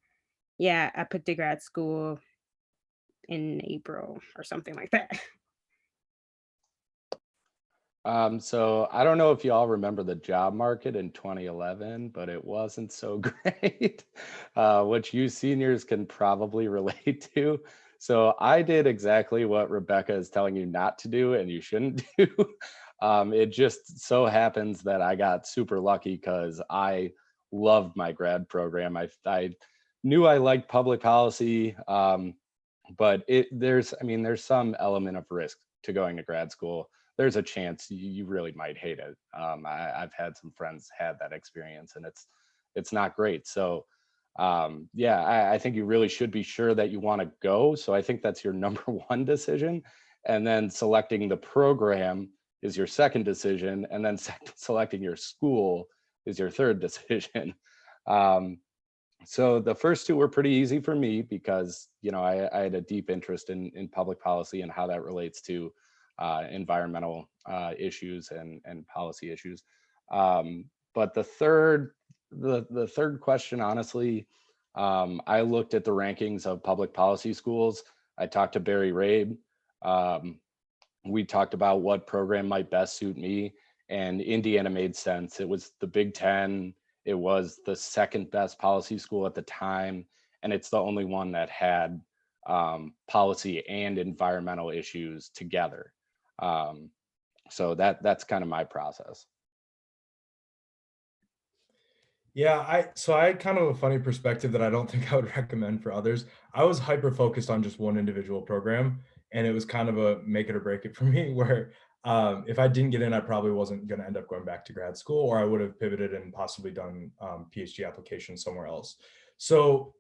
yeah, I picked a grad school in April or something like that. So I don't know if you all remember the job market in 2011, but it wasn't so great, which you seniors can probably relate to. So I did exactly what Rebecca is telling you not to do and you shouldn't do. It just so happens that I got super lucky because I loved my grad program. I knew I liked public policy, but there's some element of risk to going to grad school. There's a chance you really might hate it. I've had some friends had that experience and it's not great. So yeah, I think you really should be sure that you want to go. So I think that's your number one decision. And then selecting the program is your second decision. And then selecting your school is your third decision. So the first 2 were pretty easy for me because, I had a deep interest in public policy and how that relates to environmental issues and policy issues. But the third question, honestly, I looked at the rankings of public policy schools. I talked to Barry Rabe. We talked about what program might best suit me, and Indiana made sense. It was the Big Ten. It was the second best policy school at the time, and it's the only one that had policy and environmental issues together. So that's kind of my process. Yeah, so I had kind of a funny perspective that I don't think I would recommend for others. I was hyper focused on just one individual program, and it was kind of a make it or break it for me, where if I didn't get in, I probably wasn't going to end up going back to grad school, or I would have pivoted and possibly done PhD application somewhere else. So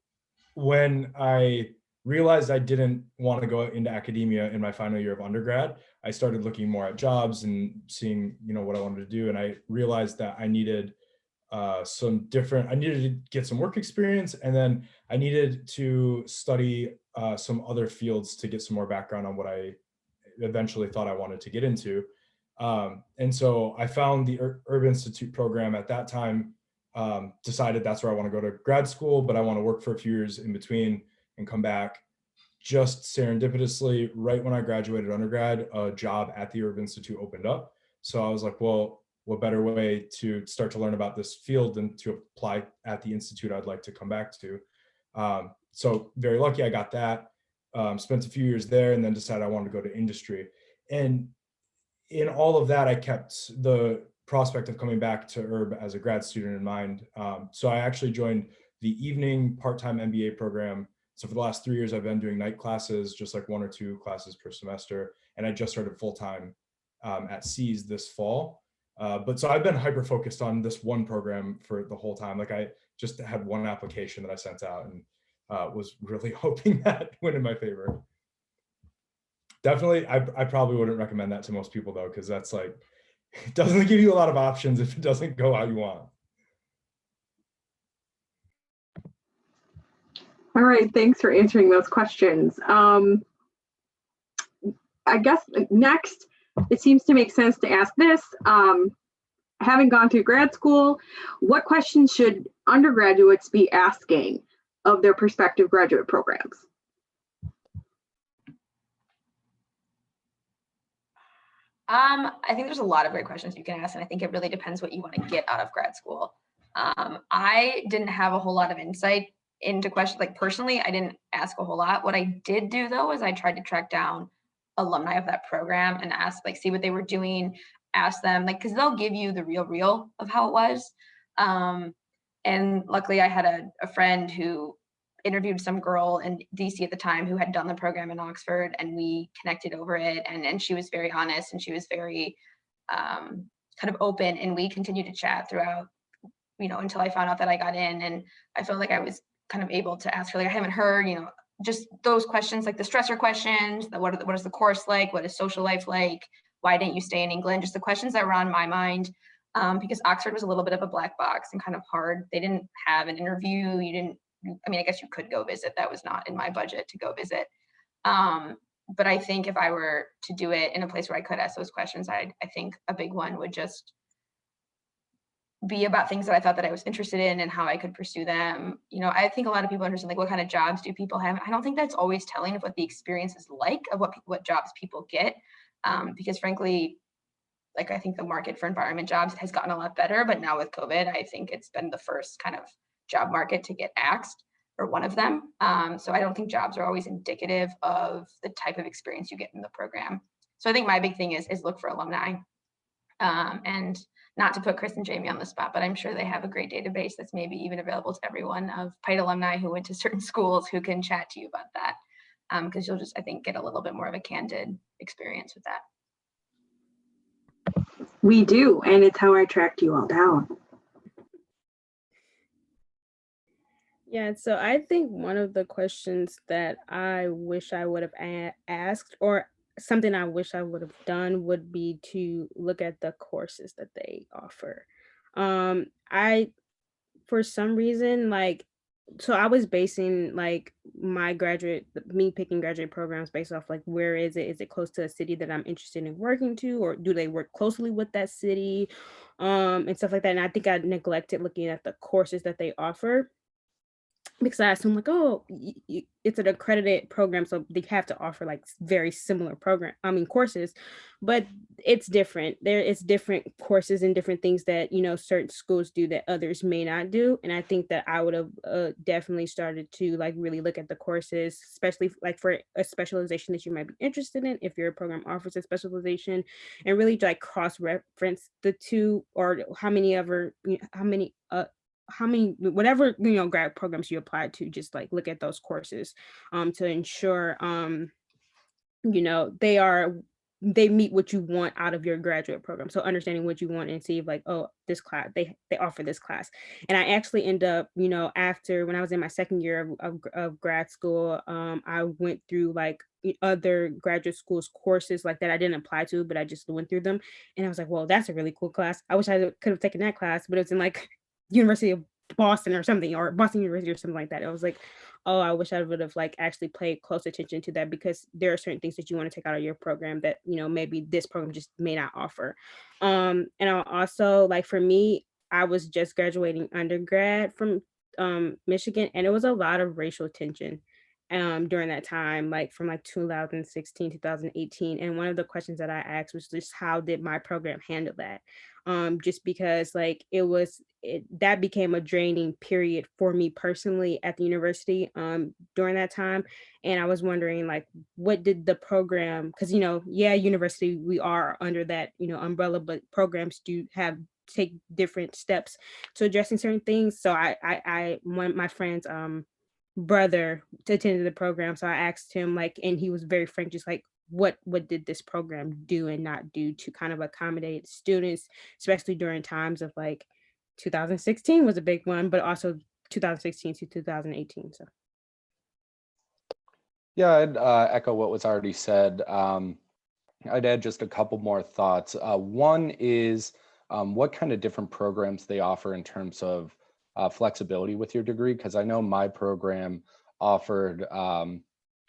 when I realized I didn't want to go into academia in my final year of undergrad, I started looking more at jobs and seeing, what I wanted to do. And I realized that I needed I needed to get some work experience, and then I needed to study some other fields to get some more background on what I eventually thought I wanted to get into. And so I found the Erb Institute program at that time, decided that's where I want to go to grad school, but I want to work for a few years in between and come back. Just serendipitously, right when I graduated undergrad, a job at the Erb Institute opened up. So I was like, well, what better way to start to learn about this field than to apply at the institute I'd like to come back to. So very lucky I got that, spent a few years there, and then decided I wanted to go to industry. And in all of that, I kept the prospect of coming back to Erb as a grad student in mind. So I actually joined the evening part-time MBA program. So for the last 3 years, I've been doing night classes, just like 1 or 2 classes per semester. And I just started full-time at SEAS this fall. But so I've been hyper focused on this one program for the whole time. Like I just had one application that I sent out and was really hoping that went in my favor. Definitely, I probably wouldn't recommend that to most people though, because that's like, it doesn't give you a lot of options if it doesn't go how you want. All right, thanks for answering those questions. I guess next, it seems to make sense to ask this. Having gone through grad school, what questions should undergraduates be asking of their prospective graduate programs? I think there's a lot of great questions you can ask, and I think it really depends what you want to get out of grad school. I didn't have a whole lot of insight into questions, like personally, I didn't ask a whole lot. What I did do though, is I tried to track down alumni of that program and ask, like, see what they were doing, ask them, like, because they'll give you the real of how it was. And luckily I had a friend who interviewed some girl in DC at the time who had done the program in Oxford, and we connected over it, and she was very honest, and she was very kind of open, and we continued to chat throughout, until I found out that I got in. And I felt like I was kind of able to ask her, like, I haven't heard, just those questions, like the stressor questions, what is the course like, what is social life like, why didn't you stay in England, just the questions that were on my mind. Because Oxford was a little bit of a black box and kind of hard. They didn't have an interview. I guess you could go visit. That was not in my budget to go visit. But I think if I were to do it in a place where I could ask those questions, I think a big one would just be about things that I thought that I was interested in and how I could pursue them. I think a lot of people understand, like, what kind of jobs do people have? I don't think that's always telling of what the experience is like, of what jobs people get. Because frankly, like, I think the market for environment jobs has gotten a lot better, but now with COVID, I think it's been the first kind of job market to get axed, or one of them. So I don't think jobs are always indicative of the type of experience you get in the program. So I think my big thing is look for alumni. And not to put Chris and Jamie on the spot, but I'm sure they have a great database that's maybe even available to everyone of PitE alumni who went to certain schools who can chat to you about that. Because you'll just, I think, get a little bit more of a candid experience with that. We do, and it's how I tracked you all down. Yeah, so I think one of the questions that I wish I would have asked, or something I wish I would have done, would be to look at the courses that they offer. I, for some reason, so I was basing like me picking graduate programs based off like, where is it? Is it close to a city that I'm interested in working to, or do they work closely with that city, and stuff like that. And I think I neglected looking at the courses that they offer. because I assume like, oh, it's an accredited program, so they have to offer like very similar courses, but it's different. It's different courses and different things that, certain schools do that others may not do. And I think that I would have definitely started to like really look at the courses, especially like for a specialization that you might be interested in, if your program offers a specialization, and really like cross-reference the two, or how many whatever grad programs you apply to, just like look at those courses to ensure they meet what you want out of your graduate program. So understanding what you want and see if like, oh, this class, they offer this class. And I actually end up, after, when I was in my second year of grad school, I went through like other graduate schools courses like that I didn't apply to, but I just went through them. And I was like, well, that's a really cool class. I wish I could have taken that class, but it's in like University of Boston or something, or Boston University or something like that. I was like, oh, I wish I would have like actually paid close attention to that, because there are certain things that you want to take out of your program that, maybe this program just may not offer. And I'll also, like, for me, I was just graduating undergrad from Michigan, and it was a lot of racial tension during that time, like from like 2016, 2018. And one of the questions that I asked was just, how did my program handle that? Just because like that became a draining period for me personally at the university during that time. And I was wondering, like, what did the program, because university, we are under that umbrella, but programs do take different steps to addressing certain things. So I one of my friends brother attended the program, so I asked him, like, and he was very frank, just like, what did this program do and not do to kind of accommodate students, especially during times of like 2016 was a big one, but also 2016 to 2018. So Yeah, I'd echo what was already said. I'd add just a couple more thoughts. One is what kind of different programs they offer in terms of flexibility with your degree, because I know my program offered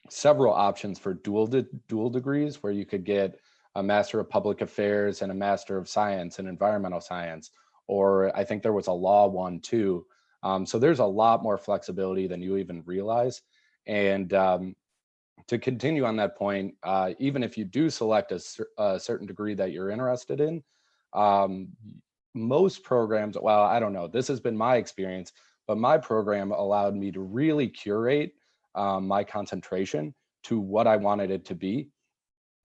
several options for dual degrees, where you could get a Master of Public Affairs and a Master of Science in Environmental Science, or I think there was a law one too. So there's a lot more flexibility than you even realize. And to continue on that point, even if you do select a certain degree that you're interested in, most programs, well, I don't know, this has been my experience, but my program allowed me to really curate my concentration to what I wanted it to be.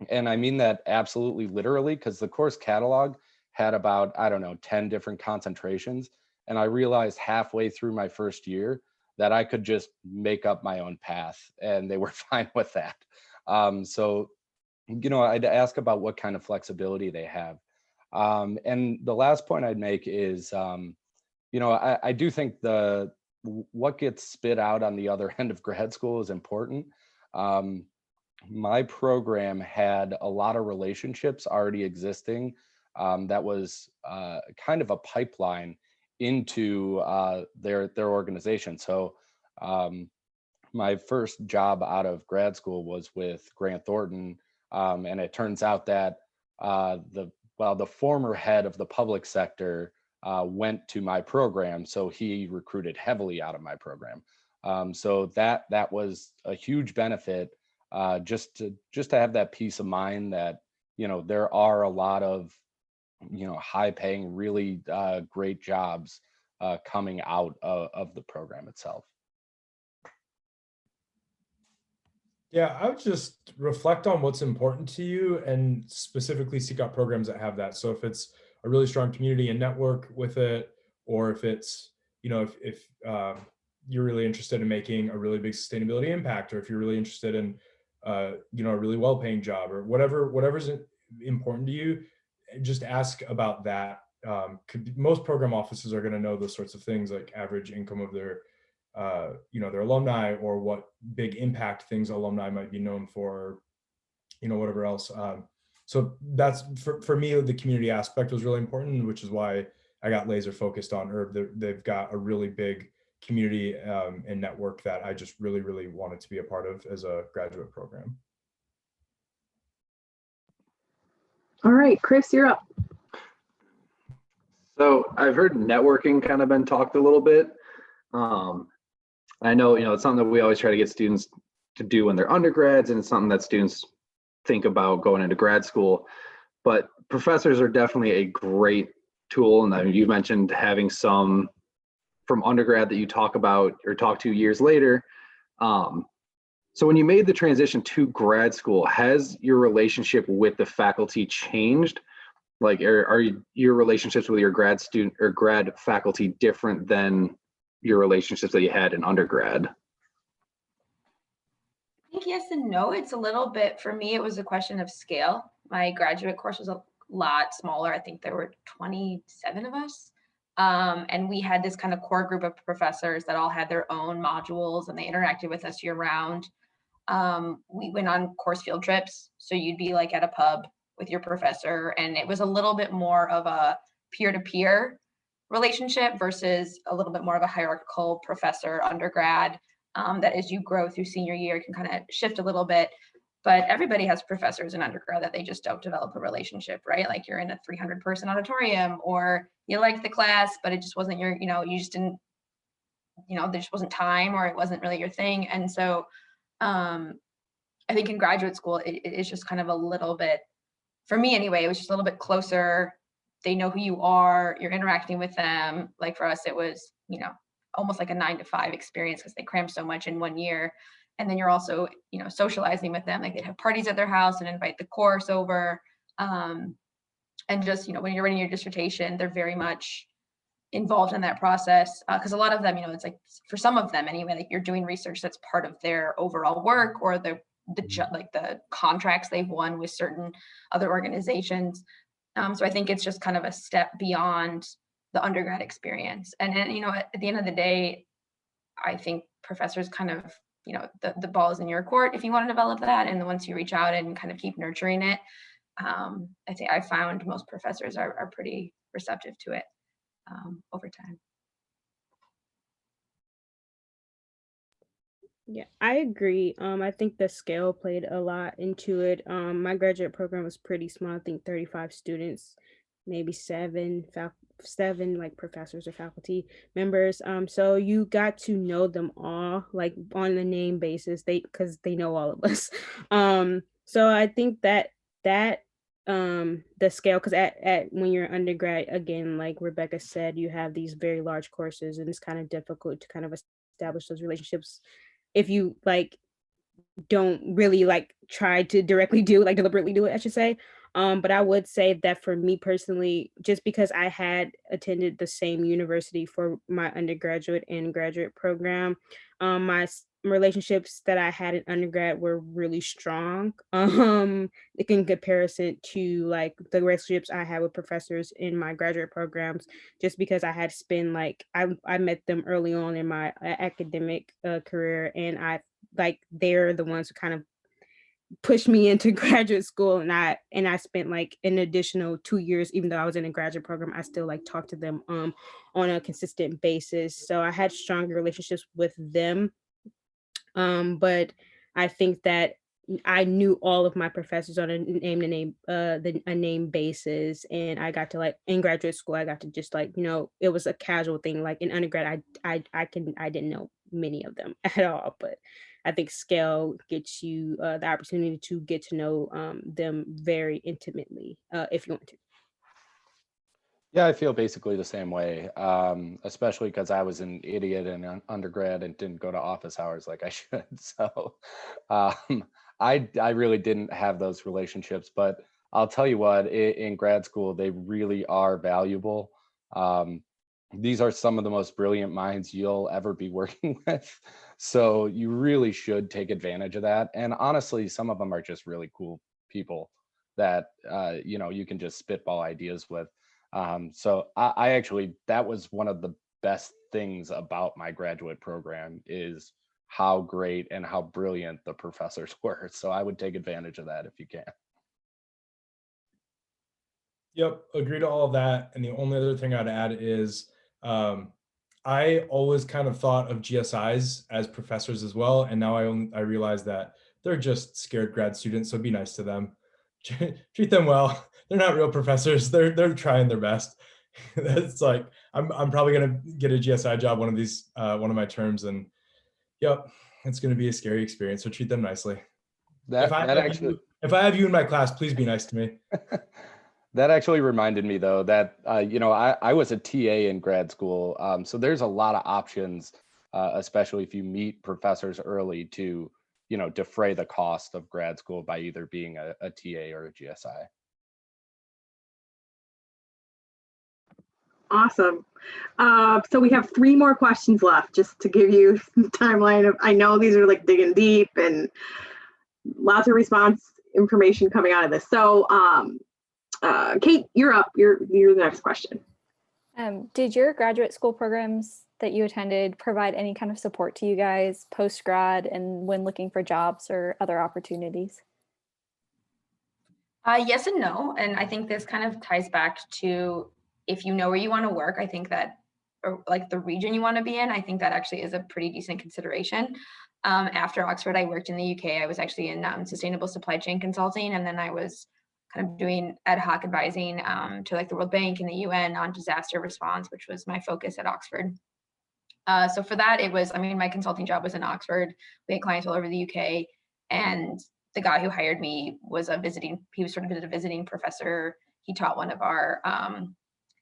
And I mean that absolutely literally, because the course catalog had about, I don't know, 10 different concentrations. And I realized halfway through my first year that I could just make up my own path, and they were fine with that. So, I'd ask about what kind of flexibility they have. And the last point I'd make is, I do think what gets spit out on the other end of grad school is important. My program had a lot of relationships already existing. That was kind of a pipeline into their organization. So my first job out of grad school was with Grant Thornton, and it turns out that the former head of the public sector went to my program, so he recruited heavily out of my program. So that was a huge benefit, just to have that peace of mind that there are a lot of high-paying, really great jobs coming out of the program itself. Yeah, I would just reflect on what's important to you and specifically seek out programs that have that. So if it's a really strong community and network with it, or if it's, if you're really interested in making a really big sustainability impact, or if you're really interested in, a really well-paying job, or whatever's important to you, just ask about that. Most program offices are going to know those sorts of things, like average income of their their alumni, or what big impact things alumni might be known for, whatever else. So that's for me, the community aspect was really important, which is why I got laser focused on Erb. They've got a really big community and network that I just really, really wanted to be a part of as a graduate program. All right, Chris, you're up. So I've heard networking kind of been talked a little bit. I know, it's something that we always try to get students to do when they're undergrads, and it's something that students think about going into grad school. But professors are definitely a great tool. And I mean, you mentioned having some from undergrad that you talk about or talk to years later. So when you made the transition to grad school, has your relationship with the faculty changed? Like, are your relationships with your grad student or grad faculty different than your relationships that you had in undergrad? I think yes and no. It's a little bit, for me, it was a question of scale. My graduate course was a lot smaller. I think there were 27 of us. And we had this kind of core group of professors that all had their own modules and they interacted with us year round. We went on course field trips. So you'd be like at a pub with your professor, and it was a little bit more of a peer-to-peer relationship versus a little bit more of a hierarchical professor undergrad. That as you grow through senior year can kind of shift a little bit. But everybody has professors in undergrad that they just don't develop a relationship, right? Like you're in a 300-person auditorium, or you liked the class, but it just wasn't your, you just didn't, there just wasn't time, or it wasn't really your thing. And so I think in graduate school, it's just kind of a little bit, for me anyway, it was just a little bit closer. They know who you are, you're interacting with them. Like for us, it was, almost like a 9-to-5 experience because they crammed so much in one year. And then you're also, socializing with them. Like they'd have parties at their house and invite the course over. And just, when you're writing your dissertation, they're very much involved in that process. Because a lot of them, it's like, for some of them anyway, like you're doing research that's part of their overall work, or the contracts they've won with certain other organizations. So I think it's just kind of a step beyond the undergrad experience. And at the end of the day, I think professors kind of, the ball is in your court if you want to develop that. And once you reach out and kind of keep nurturing it, I think I found most professors are pretty receptive to it over time. Yeah, I agree. I think the scale played a lot into it. My graduate program was pretty small. I think 35 students, maybe seven like professors or faculty members. So you got to know them all, like on a name basis, because they know all of us. So I think that the scale, because at when you're undergrad, again, like Rebecca said, you have these very large courses, and it's kind of difficult to kind of establish those relationships if you like don't really like try to deliberately do it, I should say. But I would say that for me personally, just because I had attended the same university for my undergraduate and graduate program, my relationships that I had in undergrad were really strong. In comparison to like the relationships I had with professors in my graduate programs, just because I had spent I met them early on in my academic career, and they're the ones who kind of pushed me into graduate school, and I spent like an additional 2 years. Even though I was in a graduate program, I still like talked to them on a consistent basis. So I had stronger relationships with them. But I think that I knew all of my professors on a name basis, and I got to like in graduate school I got to just like it was a casual thing. Like in undergrad I didn't know many of them at all, but I think scale gets you the opportunity to get to know them very intimately if you want to. Yeah, I feel basically the same way, especially because I was an idiot in undergrad and didn't go to office hours like I should. So I really didn't have those relationships, but I'll tell you what, in grad school, they really are valuable. These are some of the most brilliant minds you'll ever be working with. So you really should take advantage of that. And honestly, some of them are just really cool people that, you can just spitball ideas with. So I actually, that was one of the best things about my graduate program is how great and how brilliant the professors were. So I would take advantage of that if you can. Yep, agree to all of that. And the only other thing I'd add is I always kind of thought of GSIs as professors as well. And now I realize that they're just scared grad students. So be nice to them. Treat them well. They're not real professors. They're trying their best. It's like I'm probably gonna get a GSI job one of my terms, and Yep, it's going to be a scary experience, so treat them nicely. That If I have you in my class, please be nice to me. That actually reminded me though that I was a TA in grad school, so there's a lot of options, especially if you meet professors early to defray the cost of grad school by either being a TA or a GSI. Awesome. So we have 3 more questions left, just to give you the timeline of, I know these are like digging deep and lots of response information coming out of this. So Kate, you're up. You're the next question. Did your graduate school programs that you attended provide any kind of support to you guys post-grad and when looking for jobs or other opportunities? Yes and no. And I think this kind of ties back to, if you know where you want to work, I think that, or like the region you want to be in, I think that actually is a pretty decent consideration. After Oxford, I worked in the UK. I was actually in sustainable supply chain consulting, and then I was kind of doing ad hoc advising to like the World Bank and the UN on disaster response, which was my focus at Oxford. So for that, it was, I mean, my consulting job was in Oxford. We had clients all over the UK, and the guy who hired me was he was sort of a visiting professor. He taught one of our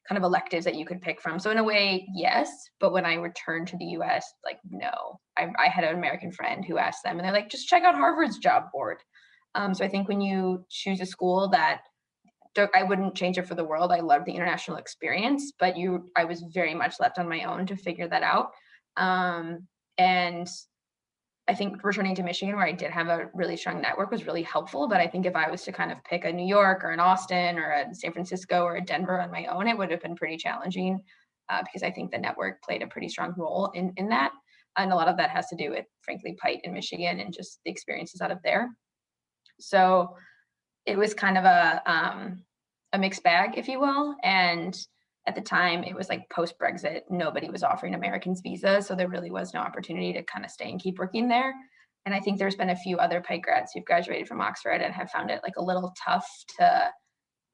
kind of electives that you could pick from. So in a way, yes, but when I returned to the US, like, no. I had an American friend who asked them, and they're like, just check out Harvard's job board. So I think when you choose a school that, I wouldn't change it for the world. I loved the international experience, but I was very much left on my own to figure that out. And I think returning to Michigan, where I did have a really strong network, was really helpful. But I think if I was to kind of pick a New York or an Austin or a San Francisco or a Denver on my own, it would have been pretty challenging because I think the network played a pretty strong role in that. And a lot of that has to do with, frankly, PitE in Michigan and just the experiences out of there. So it was kind of a mixed bag, if you will. And at the time, it was like post-Brexit, nobody was offering Americans visas. So there really was no opportunity to kind of stay and keep working there. And I think there's been a few other PitE grads who've graduated from Oxford and have found it like a little tough to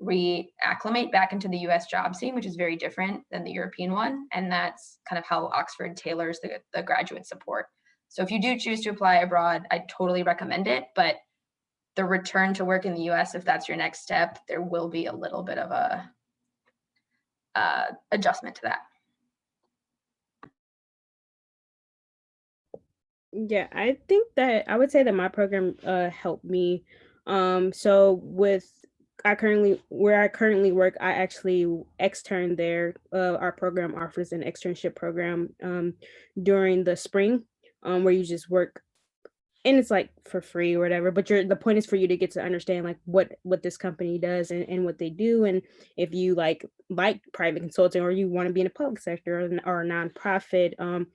reacclimate back into the US job scene, which is very different than the European one. And that's kind of how Oxford tailors the graduate support. So if you do choose to apply abroad, I totally recommend it. But the return to work in the US, if that's your next step, there will be a little bit of a adjustment to that. Yeah, I think that I would say that my program helped me. So where I currently work, I actually externed there. Our program offers an externship program during the spring, where you just work, and it's like for free or whatever, but the point is for you to get to understand like what this company does and what they do, and if you like private consulting or you want to be in the public sector or a nonprofit, and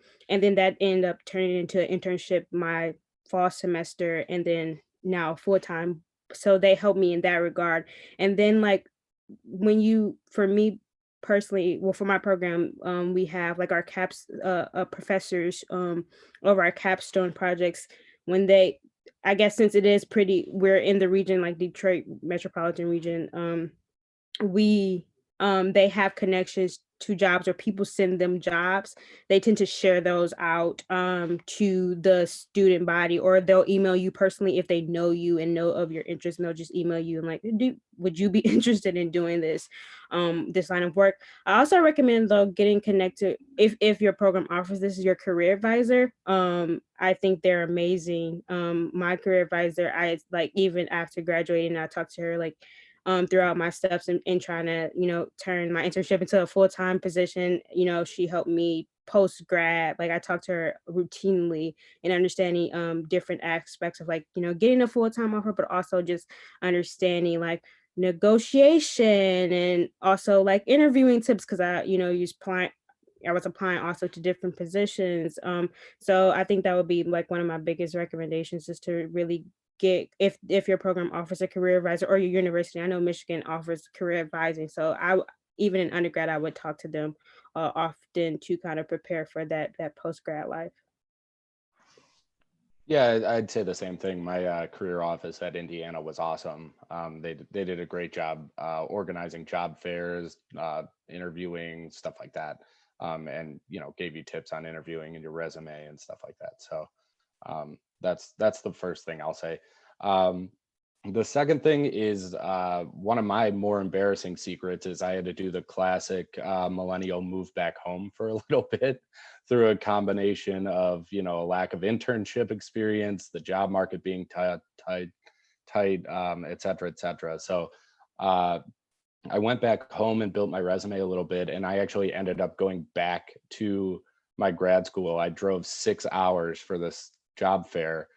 then that ended up turning into an internship my fall semester, and then now full-time. So they helped me in that regard. And then like for me personally, well, for my program, we have like our professors over our capstone projects. When I guess since we're in the region, like Detroit metropolitan region, they have connections to jobs, or people send them jobs. They tend to share those out to the student body, or they'll email you personally if they know you and know of your interest, and they'll just email you and like, would you be interested in doing this line of work? I also recommend though getting connected, if your program offers this, is your career advisor. I think they're amazing. My career advisor, I like, even after graduating, I talked to her like throughout my steps in trying to, turn my internship into a full-time position. She helped me post-grad. Like I talked to her routinely and understanding different aspects of like, getting a full-time offer, but also just understanding like negotiation and also like interviewing tips, because I was applying also to different positions. So I think that would be like one of my biggest recommendations, is to really get, if your program offers a career advisor, or your university. I know Michigan offers career advising, so even in undergrad, I would talk to them often to kind of prepare for that post-grad life. Yeah, I'd say the same thing. My career office at Indiana was awesome. They did a great job organizing job fairs, interviewing, stuff like that. and gave you tips on interviewing and your resume and stuff like that. So that's the first thing I'll say. The second thing is one of my more embarrassing secrets is I had to do the classic millennial move back home for a little bit through a combination of, a lack of internship experience, the job market being tight, et cetera, et cetera. So I went back home and built my resume a little bit, and I actually ended up going back to my grad school. I drove 6 hours for this job fair,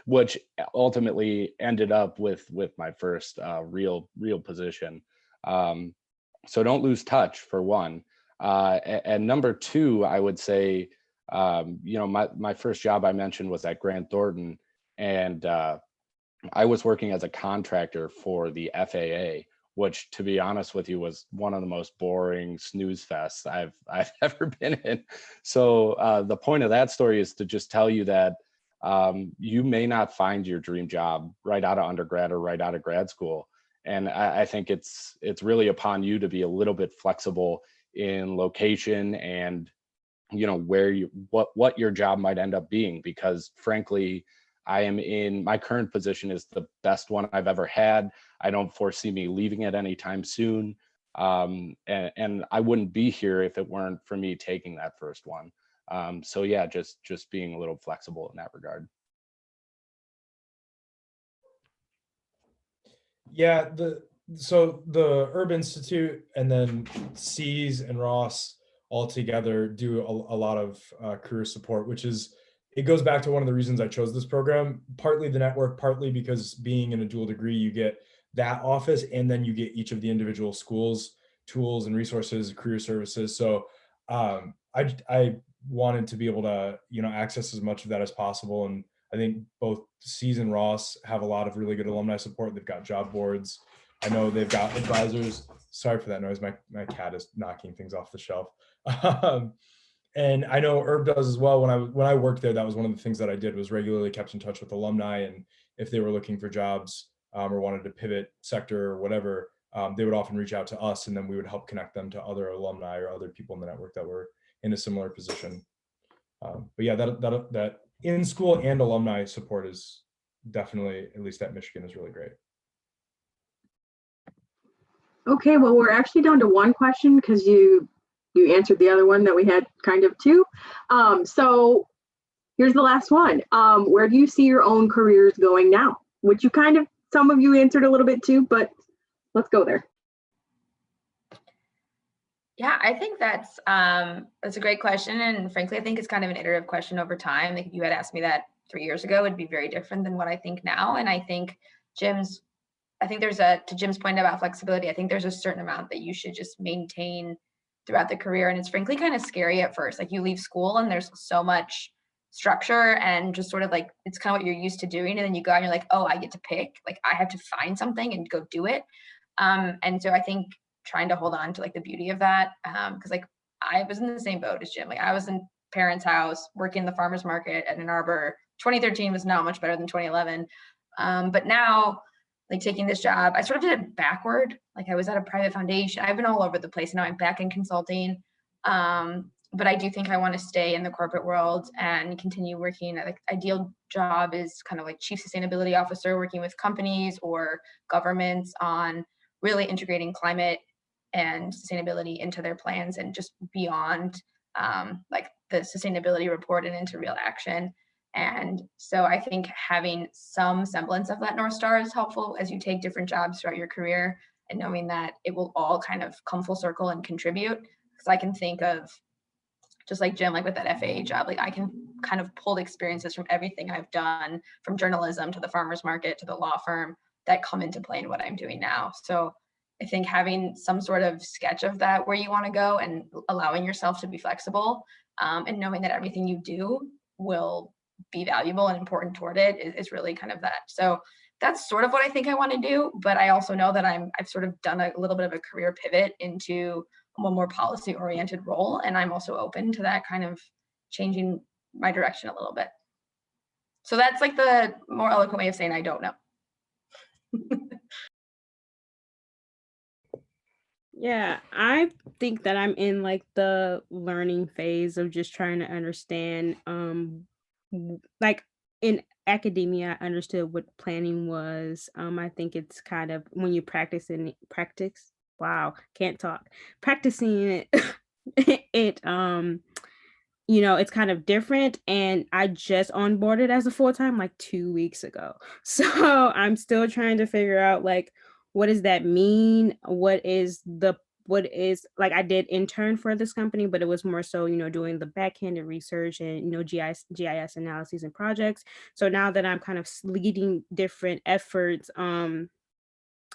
which ultimately ended up with my first real position. So don't lose touch, for one. And number two, I would say, my first job I mentioned was at Grant Thornton, and I was working as a contractor for the FAA, which, to be honest with you, was one of the most boring snooze fests I've ever been in. So the point of that story is to just tell you that you may not find your dream job right out of undergrad or right out of grad school. And I think it's really upon you to be a little bit flexible in location and, where what your job might end up being, because frankly, my current position is the best one I've ever had. I don't foresee me leaving it anytime soon. And I wouldn't be here if it weren't for me taking that first one. So yeah, just being a little flexible in that regard. Yeah, so the Erb Institute and then SEAS and Ross all together do a lot of career support, which is, it goes back to one of the reasons I chose this program, partly the network, partly because being in a dual degree, you get that office and then you get each of the individual schools, tools and resources, career services. So I wanted to be able to, access as much of that as possible. And I think both SEAS and Ross have a lot of really good alumni support. They've got job boards. I know they've got advisors. Sorry for that noise. My cat is knocking things off the shelf. And I know Erb does as well. When I worked there, that was one of the things that I did, was regularly kept in touch with alumni. And if they were looking for jobs or wanted to pivot sector or whatever, they would often reach out to us, and then we would help connect them to other alumni or other people in the network that were in a similar position. But yeah, that in-school and alumni support is definitely, at least at Michigan, is really great. Okay, well, we're actually down to one question because you answered the other one that we had kind of two. So here's the last one. Where do you see your own careers going now? Which some of you answered a little bit too, but let's go there. Yeah, I think that's a great question. And frankly, I think it's kind of an iterative question over time. Like if you had asked me that 3 years ago, it'd be very different than what I think now. And I think to Jim's point about flexibility, I think there's a certain amount that you should just maintain throughout the career. And it's frankly kind of scary at first. Like you leave school and there's so much structure and just sort of like, it's kind of what you're used to doing. And then you go and you're like, oh, I get to pick, like I have to find something and go do it. And so I think trying to hold on to like the beauty of that. Cause like I was in the same boat as Jim. Like I was in parents' house working the farmer's market at Ann Arbor. 2013 was not much better than 2011. But now, like taking this job, I sort of did it backward. Like I was at a private foundation. I've been all over the place. Now I'm back in consulting. But I do think I want to stay in the corporate world and continue working. Like ideal job is kind of like chief sustainability officer, working with companies or governments on really integrating climate and sustainability into their plans and just beyond like the sustainability report and into real action. And so I think having some semblance of that North Star is helpful as you take different jobs throughout your career, and knowing that it will all kind of come full circle and contribute. Because I can think of, just like Jim, like with that FAA job, like I can kind of pull experiences from everything I've done, from journalism to the farmer's market to the law firm, that come into play in what I'm doing now. So I think having some sort of sketch of that, where you want to go, and allowing yourself to be flexible, and knowing that everything you do will be valuable and important toward it is really kind of that. So that's sort of what I think I want to do. But I also know that I've sort of done a little bit of a career pivot into a more policy oriented role. And I'm also open to that kind of changing my direction a little bit. So that's like the more eloquent way of saying I don't know. Yeah, I think that I'm in like the learning phase of just trying to understand like in academia I understood what planning was. I think it's kind of when you practice wow, can't talk. Practicing it it it's kind of different, and I just onboarded as a full-time like 2 weeks ago. So, I'm still trying to figure out, like, what does that mean? What is like, I did intern for this company, but it was more so, doing the backhanded research and, GIS analyses and projects. So now that I'm kind of leading different efforts,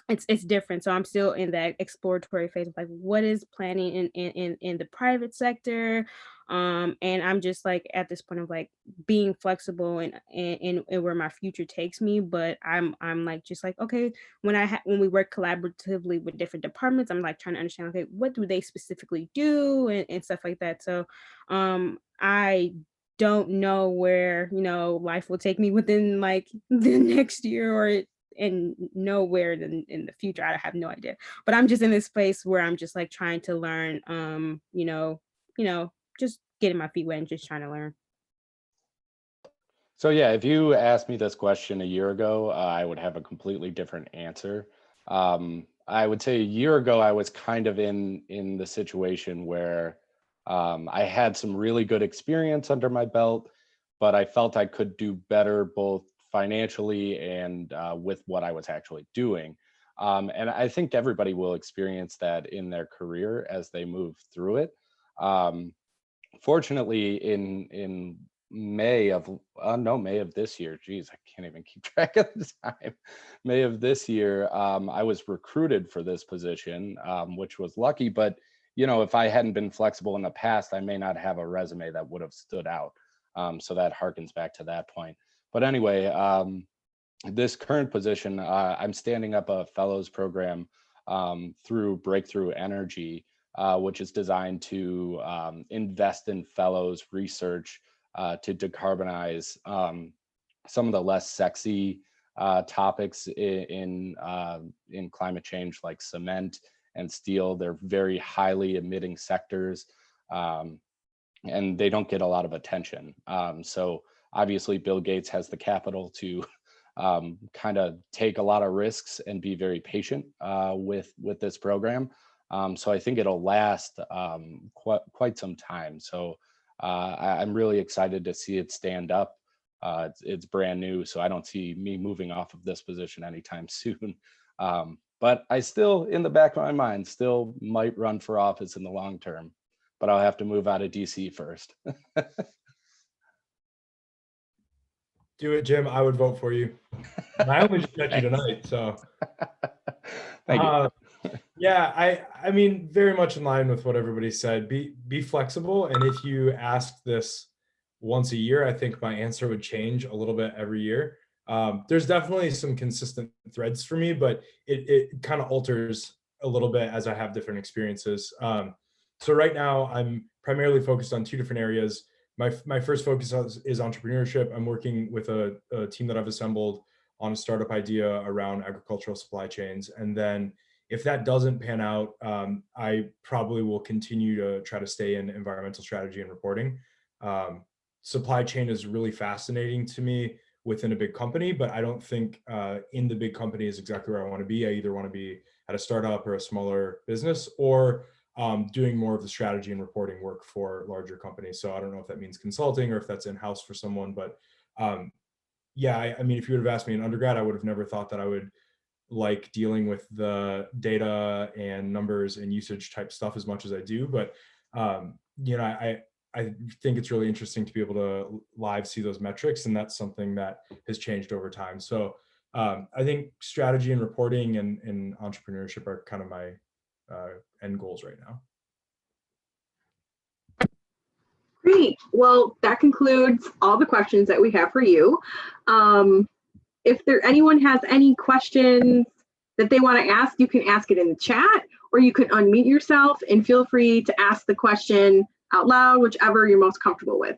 it's different. So I'm still in that exploratory phase of like what is planning in the private sector. And I'm just like at this point of like being flexible and where my future takes me. But I'm like just like, okay, when we work collaboratively with different departments, I'm like trying to understand, okay, what do they specifically do and stuff like that. So I don't know where life will take me within like the next year or and nowhere in the future. I have no idea. But I'm just in this place where I'm just like trying to learn, just getting my feet wet and just trying to learn. So yeah, if you asked me this question a year ago, I would have a completely different answer. I would say a year ago, I was kind of in the situation where I had some really good experience under my belt, but I felt I could do better both financially and with what I was actually doing. And I think everybody will experience that in their career as they move through it. Um, Fortunately, in May of May of this year. Geez, I can't even keep track of the time. May of this year, I was recruited for this position, which was lucky. But if I hadn't been flexible in the past, I may not have a resume that would have stood out. So that harkens back to that point. But anyway, this current position, I'm standing up a fellows program through Breakthrough Energy, which is designed to invest in fellows research to decarbonize some of the less sexy topics in climate change, like cement and steel. They're very highly emitting sectors, and they don't get a lot of attention. So obviously, Bill Gates has the capital to kind of take a lot of risks and be very patient with this program. So I think it'll last quite some time. So I'm really excited to see it stand up. It's brand new, so I don't see me moving off of this position anytime soon. But I still, in the back of my mind, still might run for office in the long term, but I'll have to move out of DC first. Do it, Jim. I would vote for you. I only just met you tonight, so. Thank you. Yeah, I mean, very much in line with what everybody said. Be flexible, and if you ask this once a year, I think my answer would change a little bit every year. There's definitely some consistent threads for me, but it kind of alters a little bit as I have different experiences. So right now, I'm primarily focused on two different areas. My first focus is entrepreneurship. I'm working with a team that I've assembled on a startup idea around agricultural supply chains, and then if that doesn't pan out, I probably will continue to try to stay in environmental strategy and reporting. Supply chain is really fascinating to me within a big company, but I don't think in the big company is exactly where I want to be. I either want to be at a startup or a smaller business, or doing more of the strategy and reporting work for larger companies. So I don't know if that means consulting or if that's in-house for someone, but yeah, I mean, if you would have asked me in undergrad, I would have never thought that I would like dealing with the data and numbers and usage type stuff as much as I do. But I think it's really interesting to be able to live see those metrics, and that's something that has changed over time. So I think strategy and reporting and entrepreneurship are kind of my end goals right now. Great. Well, that concludes all the questions that we have for you. If anyone has any questions that they want to ask, you can ask it in the chat, or you can unmute yourself and feel free to ask the question out loud, whichever you're most comfortable with.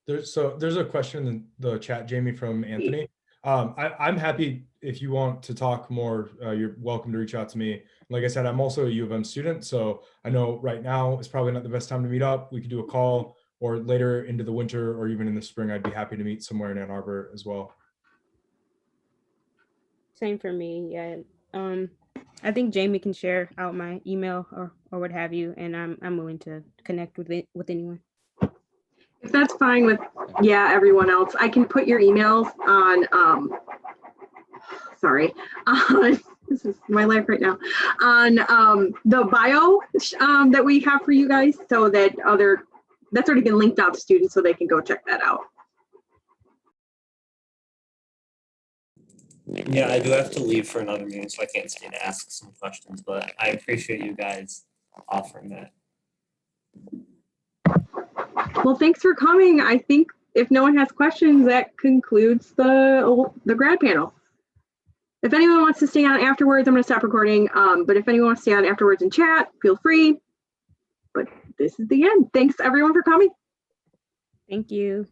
There's a question in the chat, Jamie, from Anthony. I'm happy if you want to talk more, you're welcome to reach out to me. Like I said, I'm also a U of M student, so I know right now is probably not the best time to meet up. We could do a call, or later into the winter or even in the spring, I'd be happy to meet somewhere in Ann Arbor as well. Same for me. Yeah. I think Jamie can share out my email or what have you, and I'm willing to connect with anyone. If that's fine with, yeah, everyone else, I can put your emails on, sorry, this is my life right now, on the bio that we have for you guys, so that that's already been linked out to students so they can go check that out. Yeah, I do have to leave for another meeting, so I can't stay to ask some questions, but I appreciate you guys offering that. Well, thanks for coming. I think if no one has questions, that concludes the grad panel. If anyone wants to stay on afterwards, I'm going to stop recording. But if anyone wants to stay on afterwards and chat, feel free. But this is the end. Thanks everyone for coming. Thank you.